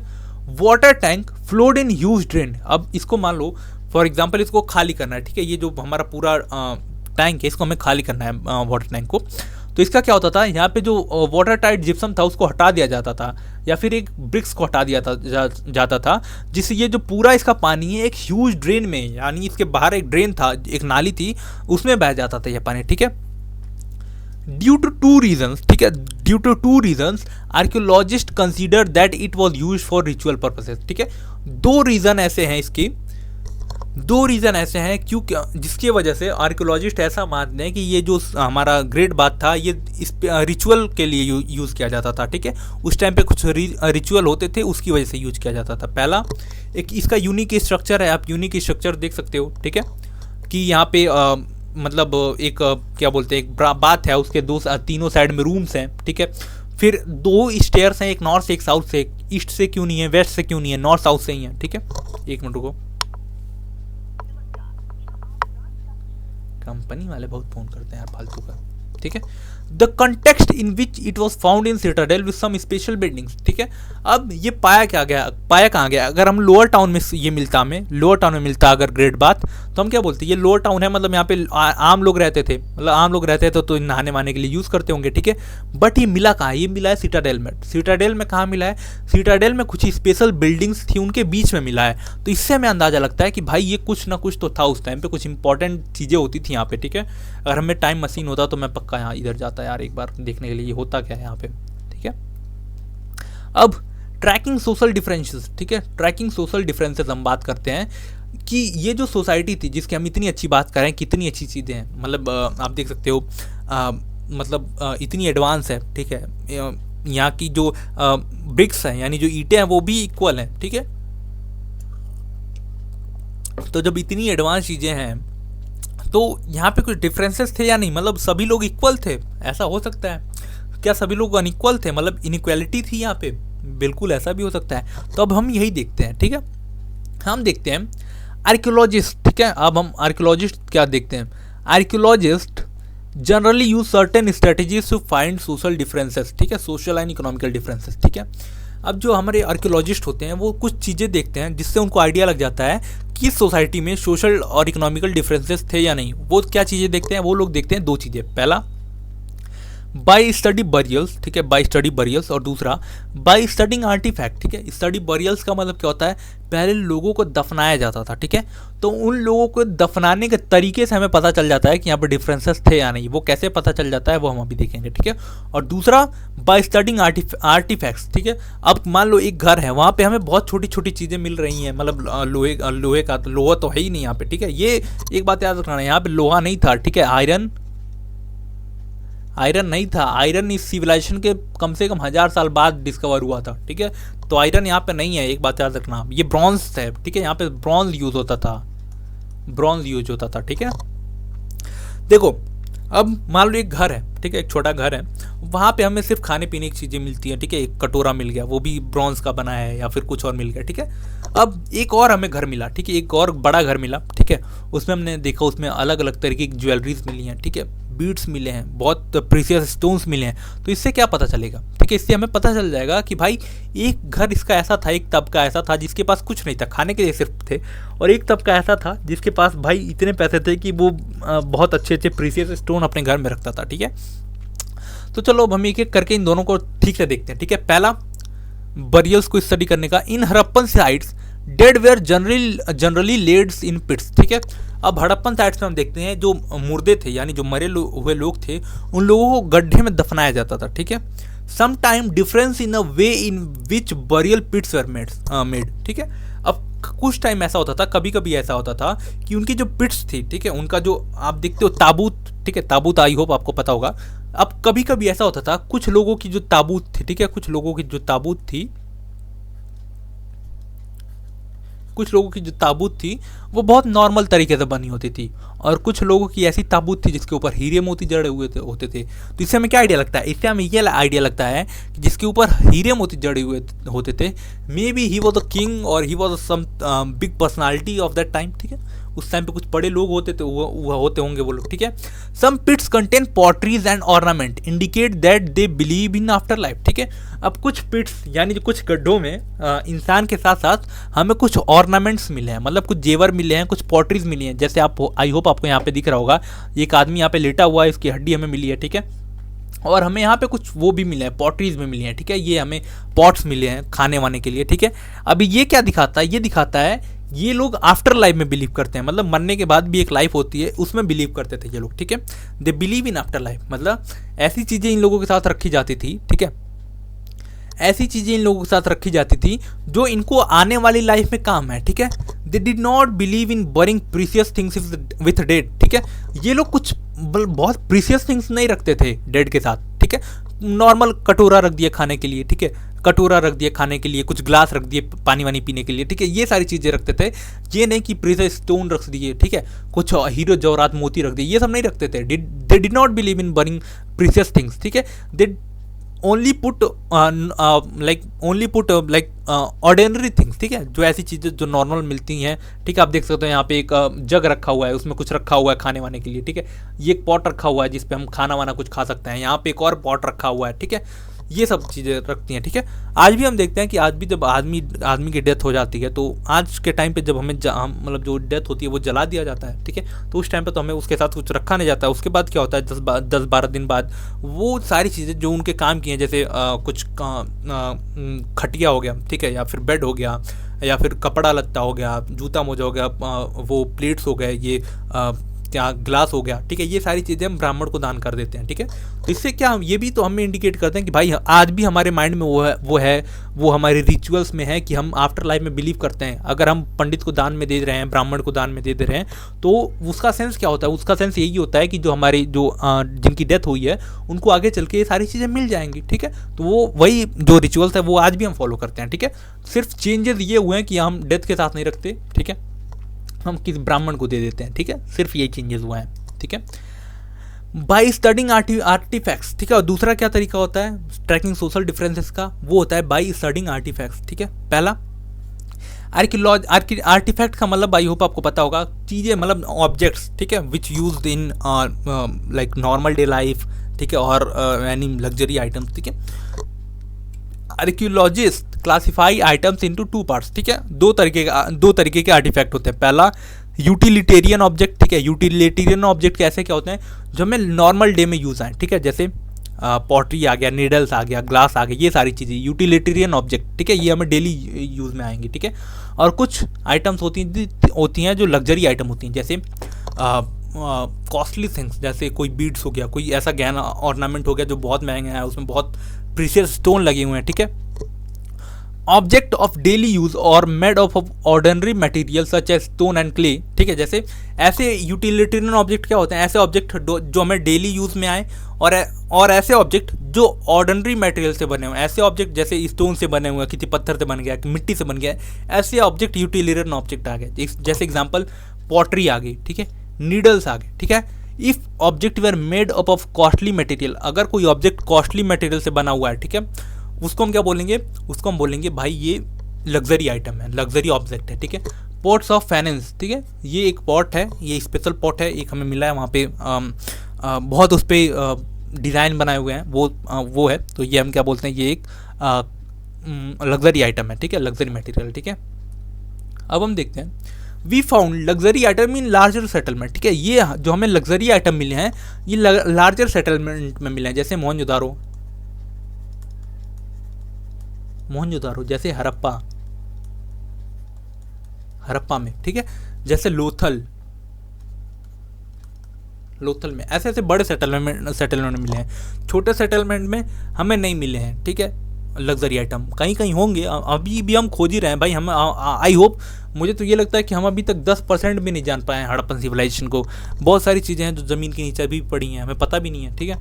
Water tank flowed in huge drain, अब इसको मान लो फॉर एग्जाम्पल इसको खाली करना है, ठीक है, ये जो हमारा पूरा टैंक है इसको हमें खाली करना है वाटर टैंक को, तो इसका क्या होता था, यहाँ पे जो वाटर टाइट जिप्सम था उसको हटा दिया जाता था, या फिर एक ब्रिक्स को हटा दिया जाता था, जिससे ये जो पूरा इसका पानी है एक ह्यूज ड्रेन में, यानी इसके बाहर एक ड्रेन था, एक नाली थी, उसमें बह जाता था यह पानी, ठीक है। ड्यू टू 2 रीजन्स, ठीक है, due to 2 reasons archaeologist consider that it was use for ritual purposes, ठीक है। 2 रीज़न ऐसे हैं इसकी, 2 रीज़न ऐसे हैं क्योंकि जिसकी वजह से आर्कियोलॉजिस्ट ऐसा मानते हैं कि ये जो हमारा ग्रेट बाथ था ये इस रिचुअल के लिए यूज़ किया जाता था, ठीक है। उस टाइम पे कुछ रिचुअल होते थे, उसकी वजह से यूज किया जाता था। पहला एक इसका यूनिक स्ट्रक्चर है, आप यूनिक स्ट्रक्चर देख सकते हो, ठीक है, कि यहाँ पे मतलब एक क्या बोलते हैं, एक बाथ है, उसके तीनों साइड में रूम्स हैं, ठीक है। फिर 2 स्टेयर्स हैं, एक नॉर्थ से एक साउथ से, ईस्ट से क्यों नहीं है, वेस्ट से क्यों नहीं है, नॉर्थ साउथ से ही है, ठीक है। एक मिनट रुको, कंपनी वाले बहुत फोन करते हैं यार फालतू का, ठीक है। The context in which it was found in citadel with some special buildings, ठीक है। अब ये पाया क्या गया, पाया कहाँ गया, अगर हम लोअर टाउन में ये मिलता, हमें लोअर टाउन में मिलता अगर ग्रेट बाथ, तो हम क्या बोलते हैं ये लोअर टाउन है, मतलब यहाँ पे आम लोग रहते थे, मतलब आम लोग रहते थे तो नहाने वहाने के लिए यूज़ करते होंगे, ठीक है। बट ये मिला कहाँ, ये मिला है सिटाडेल में। सिटाडेल में कहाँ मिला है, सिटाडेल में कुछ स्पेशल बिल्डिंग्स थी उनके बीच में मिला है। तो इससे हमें अंदाज़ा लगता है कि भाई ये कुछ ना कुछ तो था उस टाइम पे, कुछ इंपॉर्टेंट चीज़ें होती थी यहाँ पे, ठीक है। अगर हमें टाइम मशीन होता तो मैं पक्का यहाँ इधर जाता यार एक बार देखने के लिए ये होता क्या है यहाँ पे, ठीक है। अब ट्रैकिंग सोशल डिफरेंसेस, ठीक है, ट्रैकिंग सोशल डिफरेंसेस हम बात करते हैं कि ये जो सोसाइटी थी जिसकी हम इतनी अच्छी बात करें, कितनी अच्छी चीज़ें हैं, मतलब आप देख सकते हो मतलब इतनी एडवांस है, ठीक है। यहाँ की जो ब्रिक्स हैं यानी जो ईंटें हैं वो भी इक्वल हैं, ठीक है। तो जब इतनी एडवांस चीज़ें हैं तो यहाँ पे कुछ डिफरेंसेस थे या नहीं, मतलब सभी लोग इक्वल थे, ऐसा हो सकता है क्या सभी लोग अनइक्वल थे, मतलब इनइक्वालिटी थी यहाँ पे, बिल्कुल ऐसा भी हो सकता है। तो अब हम यही देखते हैं, ठीक है। हम देखते हैं आर्कियोलॉजिस्ट, ठीक है। अब हम आर्कियोलॉजिस्ट क्या देखते हैं, archaeologist generally use certain strategies to find social differences, ठीक है, सोशल एंड इकोनॉमिकल डिफरेंसेस, ठीक है। अब जो हमारे आर्कियोलॉजिस्ट होते हैं वो कुछ चीज़ें देखते हैं जिससे उनको आइडिया लग जाता है कि सोसाइटी में सोशल और इकोनॉमिकल डिफरेंसेस थे या नहीं। वो क्या चीज़ें देखते हैं, वो लोग देखते हैं दो चीज़ें, पहला बाई स्टडी बरियल्स, ठीक है, बाई स्टडी बरियल्स, और दूसरा बाई स्टडिंग आर्टिफैक्ट, ठीक है। स्टडी बरियल्स का मतलब क्या होता है, पहले लोगों को दफनाया जाता था, ठीक है, तो उन लोगों को दफनाने के तरीके से हमें पता चल जाता है कि यहाँ पर डिफरेंसेस थे या नहीं। वो कैसे पता चल जाता है वो हम अभी देखेंगे, ठीक है। और दूसरा बाई स्टडिंग आर्टिफैक्ट्स, ठीक है। अब मान लो एक घर है, वहाँ पे हमें बहुत छोटी छोटी चीज़ें मिल रही हैं, मतलब लोहे का, लोहा तो है ही नहीं यहाँ पे, ठीक है। ये एक बात याद रखना है, यहाँ पे लोहा नहीं था, ठीक है, आयरन नहीं था। आयरन इस सिविलाइजेशन के कम से कम 1000 साल बाद डिस्कवर हुआ था, ठीक है। तो आयरन यहाँ पे नहीं है, एक बात याद रखना। ये ब्रॉन्ज है, ठीक है, यहाँ पे ब्रॉन्ज यूज होता था, ब्रॉन्ज यूज होता था, ठीक है। देखो अब मान लो एक घर है, ठीक है, एक छोटा घर है, वहाँ पे हमें सिर्फ खाने पीने की चीज़ें मिलती हैं, ठीक है। एक कटोरा मिल गया, वो भी ब्रॉन्ज का बना है, या फिर कुछ और मिल गया, ठीक है। अब एक और हमें घर मिला, ठीक है, एक और बड़ा घर मिला, ठीक है। उसमें हमने देखा उसमें अलग अलग तरीके की ज्वेलरीज मिली हैं, ठीक है, बीड्स मिले हैं, बहुत प्रीशियस स्टोन्स मिले हैं। तो इससे क्या पता चलेगा, ठीक है, इससे हमें पता चल जाएगा कि भाई एक घर इसका ऐसा था, एक तबका ऐसा था जिसके पास कुछ नहीं था, खाने के लिए सिर्फ थे, और एक तबका ऐसा था जिसके पास भाई इतने पैसे थे कि वो बहुत अच्छे अच्छे प्रीशियस स्टोन अपने घर में रखता था, ठीक है। तो चलो अब हम एक एक करके इन दोनों को ठीक से देखते हैं, ठीक है। पहला बरियल्स को स्टडी करने का, in Harappan sites dead were generally laid in pits, ठीक है। अब हड़प्पन साइट्स में हम देखते हैं जो मुर्दे थे यानी जो मरे हुए लोग थे, उन लोगों को गड्ढे में दफनाया जाता था, ठीक है। Some time difference in a way in which burial pits were made, ठीक है। अब कुछ टाइम ऐसा होता था, कभी कभी ऐसा होता था कि उनकी जो पिट्स थी, ठीक है, उनका जो आप देखते हो ताबूत, ठीक है, ताबूत, आई होप आपको पता होगा। अब कभी कभी ऐसा होता था कुछ लोगों की जो ताबूत थी, ठीक है, कुछ लोगों की जो ताबूत थी वो बहुत नॉर्मल तरीके से बनी होती थी, और कुछ लोगों की ऐसी ताबूत थी जिसके ऊपर हीरे मोती जड़े हुए होते थे। तो इससे हमें क्या आइडिया लगता है, इससे हमें ये आइडिया लगता है कि जिसके ऊपर हीरे मोती जड़े हुए होते थे, may be he was the king और he was some big personality of that time, ठीक है। उस टाइम पे कुछ बड़े लोग होते थे, वो होते होंगे वो लोग, ठीक है। Some pits contain potteries and ornament indicate that they believe in after life, ठीक है। अब कुछ पिट्स यानी जो कुछ गड्ढों में इंसान के साथ साथ हमें कुछ ऑर्नामेंट्स मिले हैं, मतलब कुछ जेवर मिले हैं, कुछ पॉटरीज मिली हैं। जैसे आप, आई होप आपको यहाँ पे दिख रहा होगा, एक आदमी यहाँ पे लेटा हुआ है, इसकी हड्डी हमें मिली है, ठीक है। और हमें यहाँ पे कुछ वो भी मिले हैं, पॉटरीज भी मिली हैं, ठीक है। ये हमें पॉट्स मिले हैं खाने वाने के लिए, ठीक है। अभी ये क्या दिखाता है, ये दिखाता है ये लोग आफ्टर लाइफ में बिलीव करते हैं, मतलब मरने के बाद भी एक लाइफ होती है, उसमें बिलीव करते थे ये लोग, ठीक है। दे बिलीव इन आफ्टर लाइफ, मतलब ऐसी चीज़ें इन लोगों के साथ रखी जाती थी, ठीक है, ऐसी चीज़ें इन लोगों के साथ रखी जाती थी जो इनको आने वाली लाइफ में काम है, ठीक है। They did not believe in burying precious things with dead, ठीक है। ये लोग कुछ बहुत प्रीशियस थिंग्स नहीं रखते थे डेड के साथ, ठीक है। नॉर्मल कटोरा रख दिया खाने के लिए, ठीक है, कटोरा रख दिया खाने के लिए, कुछ ग्लास रख दिए पानी वानी पीने के लिए, ठीक है। ये सारी चीज़ें रखते थे, ये नहीं कि प्रीशियस स्टोन रख दिए, ठीक है, कुछ हीरो जवाहरात मोती रख दिए, ये सब नहीं रखते थे। They did not believe in burying precious things, ठीक है। They only put like ordinary things, ठीक है, जो ऐसी चीज़ें जो नॉर्मल मिलती हैं, ठीक है। आप देख सकते हो यहाँ पे एक जग रखा हुआ है, उसमें कुछ रखा हुआ है खाने वाने के लिए, ठीक है। ये एक पॉट रखा हुआ है जिसपे हम खाना वाना कुछ खा सकते हैं, यहाँ पे एक और पॉट रखा हुआ है, ठीक है। ये सब चीज़ें रखती हैं, ठीक है। आज भी हम देखते हैं कि आज भी जब आदमी की डेथ हो जाती है, तो आज के टाइम पे जब हमें मतलब जो डेथ होती है वो जला दिया जाता है, ठीक है। तो उस टाइम पे तो हमें उसके साथ कुछ रखा नहीं जाता है। उसके बाद क्या होता है, 10-12 दिन बाद वो सारी चीज़ें जो उनके काम की हैं, जैसे कुछ खटिया हो गया, ठीक है, या फिर बेड हो गया, या फिर कपड़ा लत्ता हो गया, जूता मोजा हो गया, वो प्लेट्स हो गए, ये क्या ग्लास हो गया, ठीक है, ये सारी चीज़ें हम ब्राह्मण को दान कर देते हैं, ठीक है। तो इससे क्या हम ये भी तो हमें इंडिकेट करते हैं कि भाई आज भी हमारे माइंड में वो हमारे रिचुअल्स में है कि हम आफ्टर लाइफ में बिलीव करते हैं। अगर हम पंडित को दान में दे रहे हैं, ब्राह्मण को दान में दे रहे हैं, तो उसका सेंस क्या होता है? उसका सेंस यही होता है कि जो हमारी जिनकी डेथ हुई है उनको आगे चल के ये सारी चीज़ें मिल जाएंगी, ठीक है। तो वो वही जो रिचुअल्स है वो आज भी हम फॉलो करते हैं, ठीक है। सिर्फ चेंजेस ये हुए हैं कि हम डेथ के साथ नहीं रखते, ठीक है, हम किस ब्राह्मण को दे देते हैं, ठीक है। सिर्फ ये चेंजेस हुआ है, ठीक है। बाई स्टडिंग आर्टिफैक्ट्स, ठीक है। और दूसरा क्या तरीका होता है ट्रैकिंग सोशल डिफरेंसेस का? वो होता है बाई स्टडिंग आर्टिफैक्ट्स, ठीक है। पहला आर्टिफैक्ट का मतलब आई होप आपको पता होगा, चीज़ें मतलब ऑब्जेक्ट्स, ठीक है, which used in like normal day life, ठीक है, और एनी लग्जरी आइटम्स, ठीक है। Archaeologist classify items into 2 parts, ठीक है। दो तरीके के आर्टिफैक्ट होते हैं। पहला यूटिलिटेरियन ऑब्जेक्ट, ठीक है। यूटिलिटेरियन ऑब्जेक्ट कैसे क्या होते हैं? जो हमें नॉर्मल डे में यूज़ आए, ठीक है, जैसे पॉटरी आ गया, नीडल्स आ गया, ग्लास आ गया, ये सारी चीज़ें यूटिलिटेरियन ऑब्जेक्ट, ठीक है, ये हमें डेली यूज़ में आएंगी, ठीक है। और कुछ आइटम्स होती हैं जो लग्जरी आइटम होती हैं, जैसे कॉस्टली थिंग्स, जैसे कोई बीड्स हो गया, कोई ऐसा गहना ऑर्नामेंट हो गया जो बहुत महंगा है, उसमें बहुत प्रीशियस स्टोन लगे हुए हैं, ठीक है। ऑब्जेक्ट ऑफ डेली यूज और made of ordinary material such as stone and clay, ठीक है। जैसे ऐसे यूटिलिटेरियन ऑब्जेक्ट क्या होते हैं? ऐसे ऑब्जेक्ट जो हमें डेली यूज में आए, और ऐसे ऑब्जेक्ट जो ऑर्डिनरी मटेरियल से बने हुए हैं। ऐसे ऑब्जेक्ट जैसे स्टोन से बने हुए हैं, किसी पत्थर से बन गया, मिट्टी से बन गया, ऐसे ऑब्जेक्ट यूटिलिटेरियन ऑब्जेक्ट आ गए। जैसे एग्जाम्पल पॉटरी आ गई, ठीक है, नीडल्स आ गए, ठीक है। If object were made up of costly material, अगर कोई ऑब्जेक्ट कॉस्टली मटेरियल से बना हुआ है, ठीक है, उसको हम क्या बोलेंगे? उसको हम बोलेंगे भाई ये लग्जरी आइटम है, लग्जरी ऑब्जेक्ट है, ठीक है। पॉट्स ऑफ फाइनेंस, ठीक है, ये एक पॉट है, ये स्पेशल पॉट है, एक हमें मिला है वहाँ पे, बहुत उस पर डिज़ाइन बनाए हुए हैं, वो है, तो ये हम क्या बोलते हैं? ये एक लग्जरी आइटम है, ठीक है, लग्जरी मटेरियल, ठीक है। अब हम देखते हैं, we found luxury item in larger settlement, ठीक है। ये जो हमें लग्जरी आइटम मिले हैं ये लार्जर सेटलमेंट में मिले हैं, जैसे मोहनजोदारो, जैसे हड़प्पा में, ठीक है, जैसे लोथल में, ऐसे बड़े सेटलमेंट में मिले हैं। छोटे सेटलमेंट में हमें नहीं मिले हैं, ठीक है, लग्जरी आइटम कहीं होंगे, अभी भी हम खोज ही रहे हैं भाई। हम आई होप, मुझे तो ये लगता है कि हम अभी तक 10% भी नहीं जान पाए हैं हड़प्पन सिविलाइजेशन को। बहुत सारी चीज़ें हैं जो ज़मीन के नीचे भी पड़ी हैं, हमें पता भी नहीं है, ठीक है।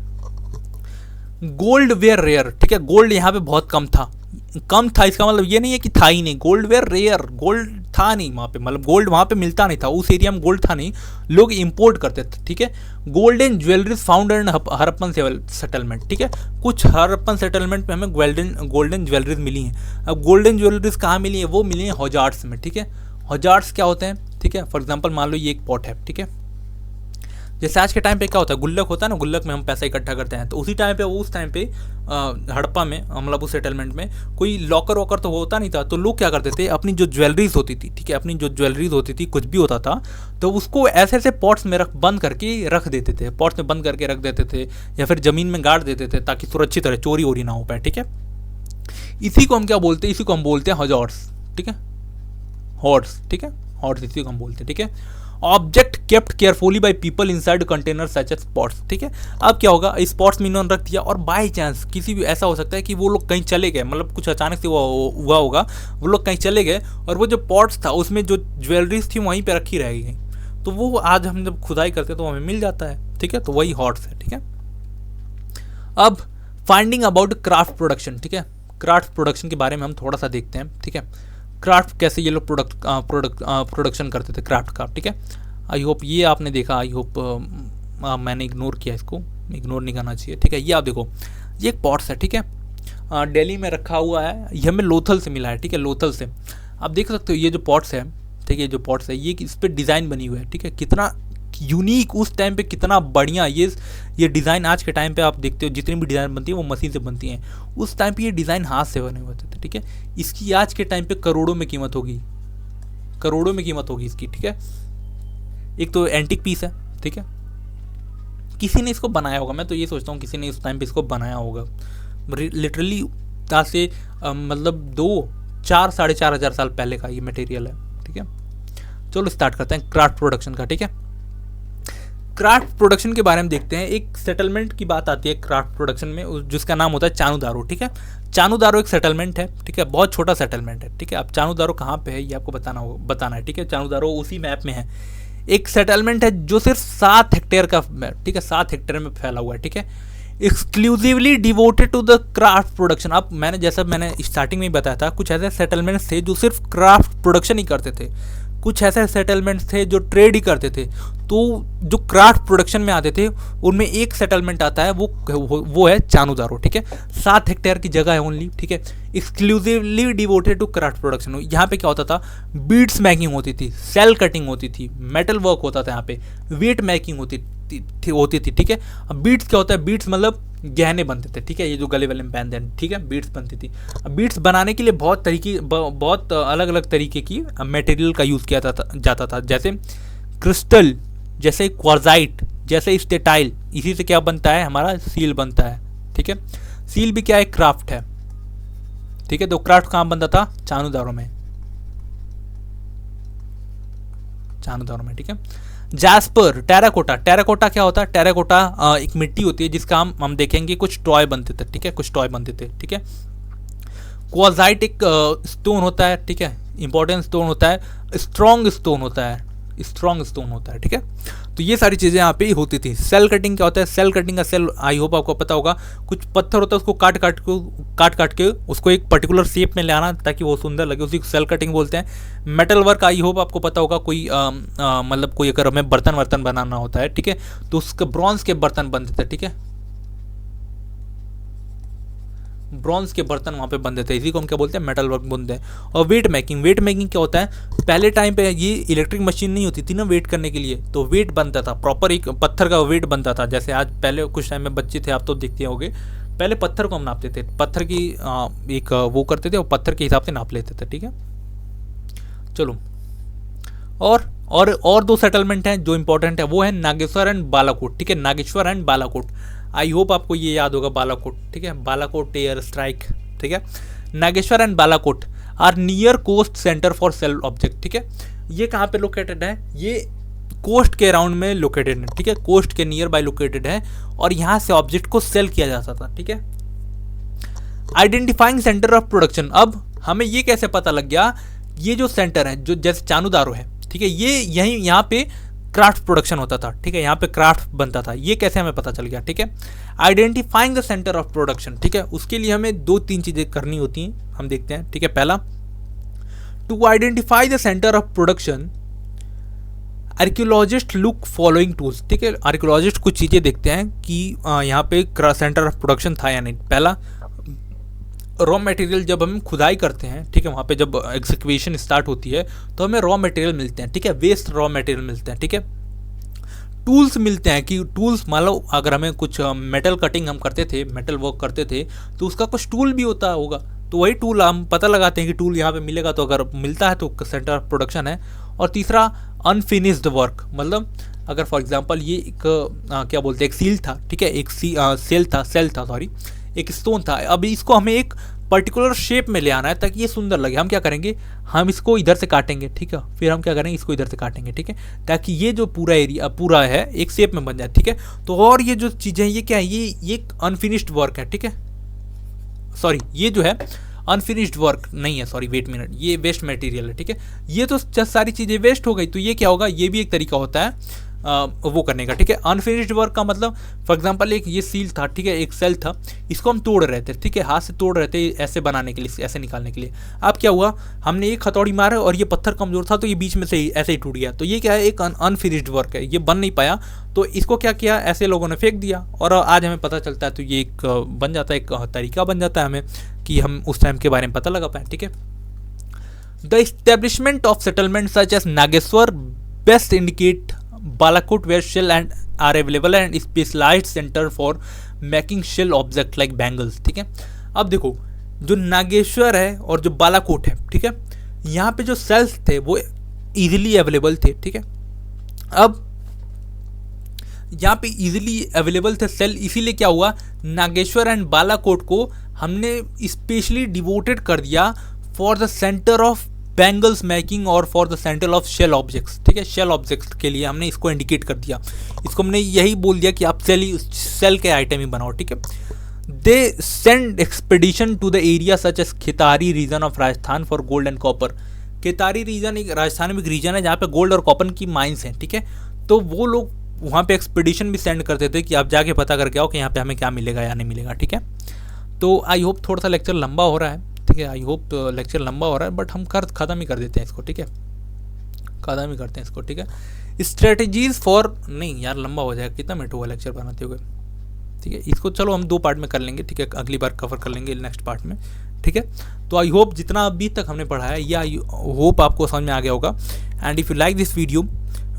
गोल्ड वेयर रेयर, ठीक है, गोल्ड यहाँ पे बहुत कम था, इसका मतलब ये नहीं है कि था ही नहीं, गोल्ड वेयर रेयर, गोल्ड था नहीं वहाँ पे, मतलब गोल्ड वहाँ पे मिलता नहीं था, उस एरिया में गोल्ड था नहीं, लोग इंपोर्ट करते थे, ठीक है। Golden jewelleries found in Harappan settlement, ठीक है, कुछ हड़प्पन सेटलमेंट में हमें गोल्डन ज्वेलरीज मिली हैं। अब गोल्डन ज्वेलरीज कहाँ मिली है? वो मिली हैं हजार्ड्स में, ठीक है। हजार्ड्स क्या होते हैं? ठीक है, फॉर एग्जाम्पल मान लो ये एक पॉट है, ठीक है, जैसे आज के टाइम पे क्या होता है, गुल्लक होता है ना, गुल्लक में हम पैसा इकट्ठा करते हैं, तो उसी टाइम पे उस टाइम पे हड़प्पा में, मतलब उस सेटलमेंट में कोई लॉकर वॉकर तो होता नहीं था, तो लोग क्या करते थे, अपनी जो ज्वेलरीज होती थी, ठीक है, अपनी जो ज्वेलरीज होती थी, कुछ भी होता था, तो उसको ऐसे पॉट्स में बंद करके रख देते थे, पॉट्स में बंद करके रख देते थे, या फिर ज़मीन में गाड़ देते थे ताकि सुरक्षित रहे, चोरी वोरी ना हो पाए, ठीक है। इसी को हम क्या बोलते हैं? इसी को हम बोलते हैं हजार्ड्स, ठीक है, हॉर्ड्स, ठीक है, हॉर्ड्स इसी को हम बोलते हैं, ठीक है। Object kept carefully by people inside container such as spots, ठीक है। अब क्या होगा, स्पॉट्स में इन्होंने रख दिया, और बाई चांस किसी भी ऐसा हो सकता है कि वो लोग कहीं चले गए, मतलब कुछ अचानक से हुआ होगा, वो लोग कहीं चले गए, और वो जो पॉट्स था उसमें जो ज्वेलरीज थी वहीं पे रखी रह गई, तो वो आज हम जब खुदाई करते हैं तो हमें मिल जाता है, ठीक है, तो वही हॉर्ड्स है, ठीक है। अब फाइंडिंग अबाउट क्राफ्ट प्रोडक्शन, ठीक है, क्राफ्ट प्रोडक्शन के बारे में हम थोड़ा सा देखते हैं, ठीक है। क्राफ्ट कैसे ये लोग प्रोडक्शन करते थे क्राफ्ट का, ठीक है। आई होप ये आपने देखा, आई होप मैंने इग्नोर किया, इसको इग्नोर नहीं करना चाहिए, ठीक है। ये आप देखो, ये एक पॉट्स है, ठीक है, दिल्ली में रखा हुआ है, ये हमें लोथल से मिला है, ठीक है, लोथल से। आप देख सकते हो ये जो पॉट्स है, ठीक है, जो पॉट्स है ये इस पर डिज़ाइन बनी हुई है, ठीक है, कितना यूनिक उस टाइम पे, कितना बढ़िया ये डिज़ाइन। आज के टाइम पे आप देखते हो जितनी भी डिज़ाइन बनती है वो मशीन से बनती हैं, उस टाइम पे ये डिज़ाइन हाथ से बने हुए थे, ठीक है। इसकी आज के टाइम पे करोड़ों में कीमत होगी, करोड़ों में कीमत होगी इसकी, ठीक है। एक तो एंटिक पीस है, ठीक है, किसी ने इसको बनाया होगा, मैं तो ये सोचता हूँ किसी ने इस टाइम पे इसको बनाया होगा, लिटरली आज से मतलब 2-4 साढ़े 4 हज़ार साल पहले का ये मटेरियल है, ठीक है। चलो स्टार्ट करते हैं क्राफ्ट प्रोडक्शन का, ठीक है। क्राफ्ट प्रोडक्शन के बारे में देखते हैं। एक सेटलमेंट की बात आती है क्राफ्ट प्रोडक्शन में, जिसका नाम होता है चानूदारो, ठीक है। चानूदारो एक सेटलमेंट है, ठीक है, बहुत छोटा सेटलमेंट है, ठीक है। अब चानूदारो कहाँ पे है ये आपको बताना है, ठीक है। चानूदारो उसी मैप में है, एक सेटलमेंट है जो सिर्फ 7 हेक्टेयर का, ठीक है, 7 हेक्टेयर में फैला हुआ है, ठीक है, exclusively devoted to the craft production. अब मैंने स्टार्टिंग में ही बताया था, कुछ ऐसे सेटलमेंट्स थे जो सिर्फ क्राफ्ट प्रोडक्शन ही करते थे, कुछ ऐसे सेटलमेंट्स थे जो ट्रेड ही करते थे। तो जो क्राफ्ट प्रोडक्शन में आते थे उनमें एक सेटलमेंट आता है, वो है चानूदारो, ठीक है। 7 हेक्टेयर की जगह है ओनली, ठीक है, exclusively devoted to craft production. यहाँ पे क्या होता था, बीड्स मेकिंग होती थी, सेल कटिंग होती थी, मेटल वर्क होता था, यहाँ पे वेट मेकिंग होती थी, ठीक है। अब बीड्स क्या होता है, बीड्स मतलब गहने बनते थे, ठीक है, ये जो गले वाले में पहनते हैं, ठीक है, बीड्स बनती थी। अब बीड्स बनाने के लिए बहुत अलग अलग तरीके की मटेरियल का यूज़ किया जाता था, जैसे क्रिस्टल, जैसे क्वार्जाइट, जैसे स्टेटाइल। इसी से क्या बनता है, हमारा सील बनता है, ठीक है। सील भी क्या है, क्राफ्ट है, ठीक है। तो क्राफ्ट कहाँ बनता था, चानूदारो में, ठीक है। जैस्पर, टेराकोटा, टेराकोटा क्या होता है, टेराकोटा एक मिट्टी होती है जिसका हम देखेंगे कुछ टॉय बनते थे, ठीक है, कुछ टॉय बनते थे, ठीक है। क्वार्जाइट एक स्टोन होता है, ठीक है, इंपॉर्टेंट स्टोन होता है, स्ट्रॉन्ग स्टोन होता है, ठीक है। तो ये सारी चीज़ें यहाँ पे होती थी। सेल कटिंग क्या होता है, सेल कटिंग का सेल आई होप आपको पता होगा, कुछ पत्थर होता है उसको काट के उसको एक पर्टिकुलर शेप में ले आना ताकि वो सुंदर लगे, उसी को सेल कटिंग बोलते हैं। मेटल वर्क आई होप आपको पता होगा, कोई मतलब कोई अगर हमें बर्तन बनाना होता है, ठीक है, तो उसके ब्रॉन्ज के बर्तन बनते थे, ठीक है, ब्रॉन्ज के बर्तन वहाँ पे बनते थे, इसी को हम क्या बोलते हैं, मेटल वर्क बोलते हैं। और वेट मेकिंग क्या होता है, पहले टाइम पे ये इलेक्ट्रिक मशीन नहीं होती थी ना वेट करने के लिए, तो वेट बनता था प्रॉपर, एक पत्थर का वेट बनता था। जैसे आज पहले कुछ टाइम में बच्चे थे, आप तो देखते होंगे, पहले पत्थर को हम नापते थे, पत्थर की एक वो करते थे और पत्थर के हिसाब से नाप लेते थे, ठीक है। चलो और 2 सेटलमेंट हैं जो इंपॉर्टेंट है, वो है नागेश्वर एंड बालाकोट, ठीक है, Nageshwar and Balakot. I hope आपको ये याद होगा, बालाकोट, ठीक है, बालाकोट एयर स्ट्राइक, ठीक है। Nageshwar and Balakot are near coast centre for shell object, ठीक है। ये कहाँ पे लोकेटेड है, ये कोस्ट के अराउंड में लोकेटेड है, ठीक है, कोस्ट के नियर बाय लोकेटेड है, और यहाँ से ऑब्जेक्ट को सेल किया जाता था, ठीक है। आइडेंटिफाइंग सेंटर ऑफ प्रोडक्शन, अब हमें ये कैसे पता लग गया, ये जो सेंटर है, जो जैसे चानूदारो है, ठीक है, ये यहाँ पे क्राफ्ट प्रोडक्शन होता था, ठीक है, यहाँ पे क्राफ्ट बनता था, ये कैसे हमें पता चल गया, ठीक है। Identifying the centre of production, ठीक है, उसके लिए हमें 2-3 चीजें करनी होती हैं, हम देखते हैं, ठीक है। पहला, to identify the centre of production archaeologist look following tools, ठीक है, आर्कियोलॉजिस्ट कुछ चीजें देखते हैं कि यहाँ पे सेंटर ऑफ प्रोडक्शन था या नहीं। पहला, रॉ मटेरियल, जब हम खुदाई करते हैं, ठीक है, वहाँ पे जब एक्सकवेशन स्टार्ट होती है तो हमें रॉ मटेरियल मिलते हैं, ठीक है, वेस्ट रॉ मटेरियल मिलते हैं, ठीक है। टूल्स मिलते हैं, कि टूल्स मान लो अगर हमें कुछ मेटल कटिंग हम करते थे, मेटल वर्क करते थे, तो उसका कुछ टूल भी होता होगा, तो वही टूल हम पता लगाते हैं कि टूल यहाँ पे मिलेगा, तो अगर मिलता है तो सेंटर ऑफ प्रोडक्शन है। और तीसरा, अनफिनिश्ड वर्क, मतलब अगर फॉर एग्जांपल ये एक क्या बोलते हैं, एक सील था, ठीक है, एक सेल था सॉरी, एक स्टोन था, अभी इसको हमें एक पर्टिकुलर शेप में ले आना है ताकि ये सुंदर लगे। हम क्या करेंगे, हम इसको इधर से काटेंगे, ठीक है, फिर हम क्या करेंगे, इसको इधर से काटेंगे, ठीक है, ताकि ये जो पूरा एरिया पूरा है एक शेप में बन जाए, ठीक है। तो और ये जो चीज़ें हैं, ये क्या है, ये एक अनफिनिश्ड वर्क है, ठीक है, सॉरी, ये जो है अनफिनिश्ड वर्क नहीं है, सॉरी वेट मिनट, ये वेस्ट मटेरियल है, ठीक है। ये तो सारी चीज़ें वेस्ट हो गई, तो ये क्या होगा, ये भी एक तरीका होता है वो करने का, ठीक है। अनफिनिश्ड वर्क का मतलब फॉर एग्जांपल एक ये सील था, ठीक है, एक सेल था, इसको हम तोड़ रहे थे, ठीक है, हाथ से तोड़ रहे थे ऐसे बनाने के लिए, ऐसे निकालने के लिए। अब क्या हुआ, हमने एक हथौड़ी मारा और ये पत्थर कमजोर था तो ये बीच में से ऐसे ही टूट गया, तो ये क्या है, एक अनफिनिश्ड वर्क है, ये बन नहीं पाया, तो इसको क्या किया, ऐसे लोगों ने फेंक दिया और आज हमें पता चलता है, तो ये एक बन जाता है, एक तरीका बन जाता है हमें कि हम उस टाइम के बारे में पता लगा पाए, ठीक है। The establishment of settlement such as Nageshwar best indicate Balakot where shell and are available and specialized center for making shell object like bangles, ठीक है। अब देखो जो नागेश्वर है और जो बालाकोट है, ठीक है, यहाँ पे जो सेल्स थे वो इजीली अवेलेबल थे, ठीक है। अब यहाँ पे इजीली अवेलेबल थे सेल, इसीलिए क्या हुआ, नागेश्वर एंड बालाकोट को हमने स्पेशली डिवोटेड कर दिया for the centre of bangles making और for the centre of shell objects, ठीक है। शेल ऑब्जेक्ट्स के लिए हमने इसको इंडिकेट कर दिया, इसको हमने यही बोल दिया कि आप सेल के आइटम ही बनाओ, ठीक है। They send expedition to the area such as Khetri region of Rajasthan for gold and copper. Khetri region एक राजस्थान में एक रीजन है जहाँ पे गोल्ड और कॉपर की माइंस हैं, ठीक है। तो वो लोग वहाँ पे एक्सपेडिशन भी सेंड करते थे कि आप जाके पता करके आओ कि यहाँ पे हमें क्या मिलेगा या नहीं मिलेगा, ठीक है। तो आई होप थोड़ा सा लेक्चर लंबा हो रहा है, ठीक है, आई होप लेक्चर लंबा हो रहा है, बट हम ख़त्म ही कर देते हैं इसको, ठीक है, ख़त्म ही करते हैं इसको, ठीक है। स्ट्रेटजीज फॉर, नहीं यार लंबा हो जाएगा, कितना मिनट हुआ लेक्चर बनाते हुए, ठीक है। इसको चलो हम 2 पार्ट में कर लेंगे, ठीक है, अगली बार कवर कर लेंगे नेक्स्ट पार्ट में, ठीक है। तो आई होप जितना अभी तक हमने पढ़ा है ये आई होप आपको समझ में आ गया होगा। And if you like this video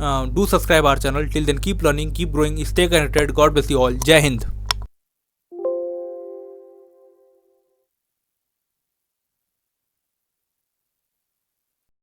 do subscribe our channel. Till then keep learning, keep growing, stay connected, God bless you all, जय हिंद।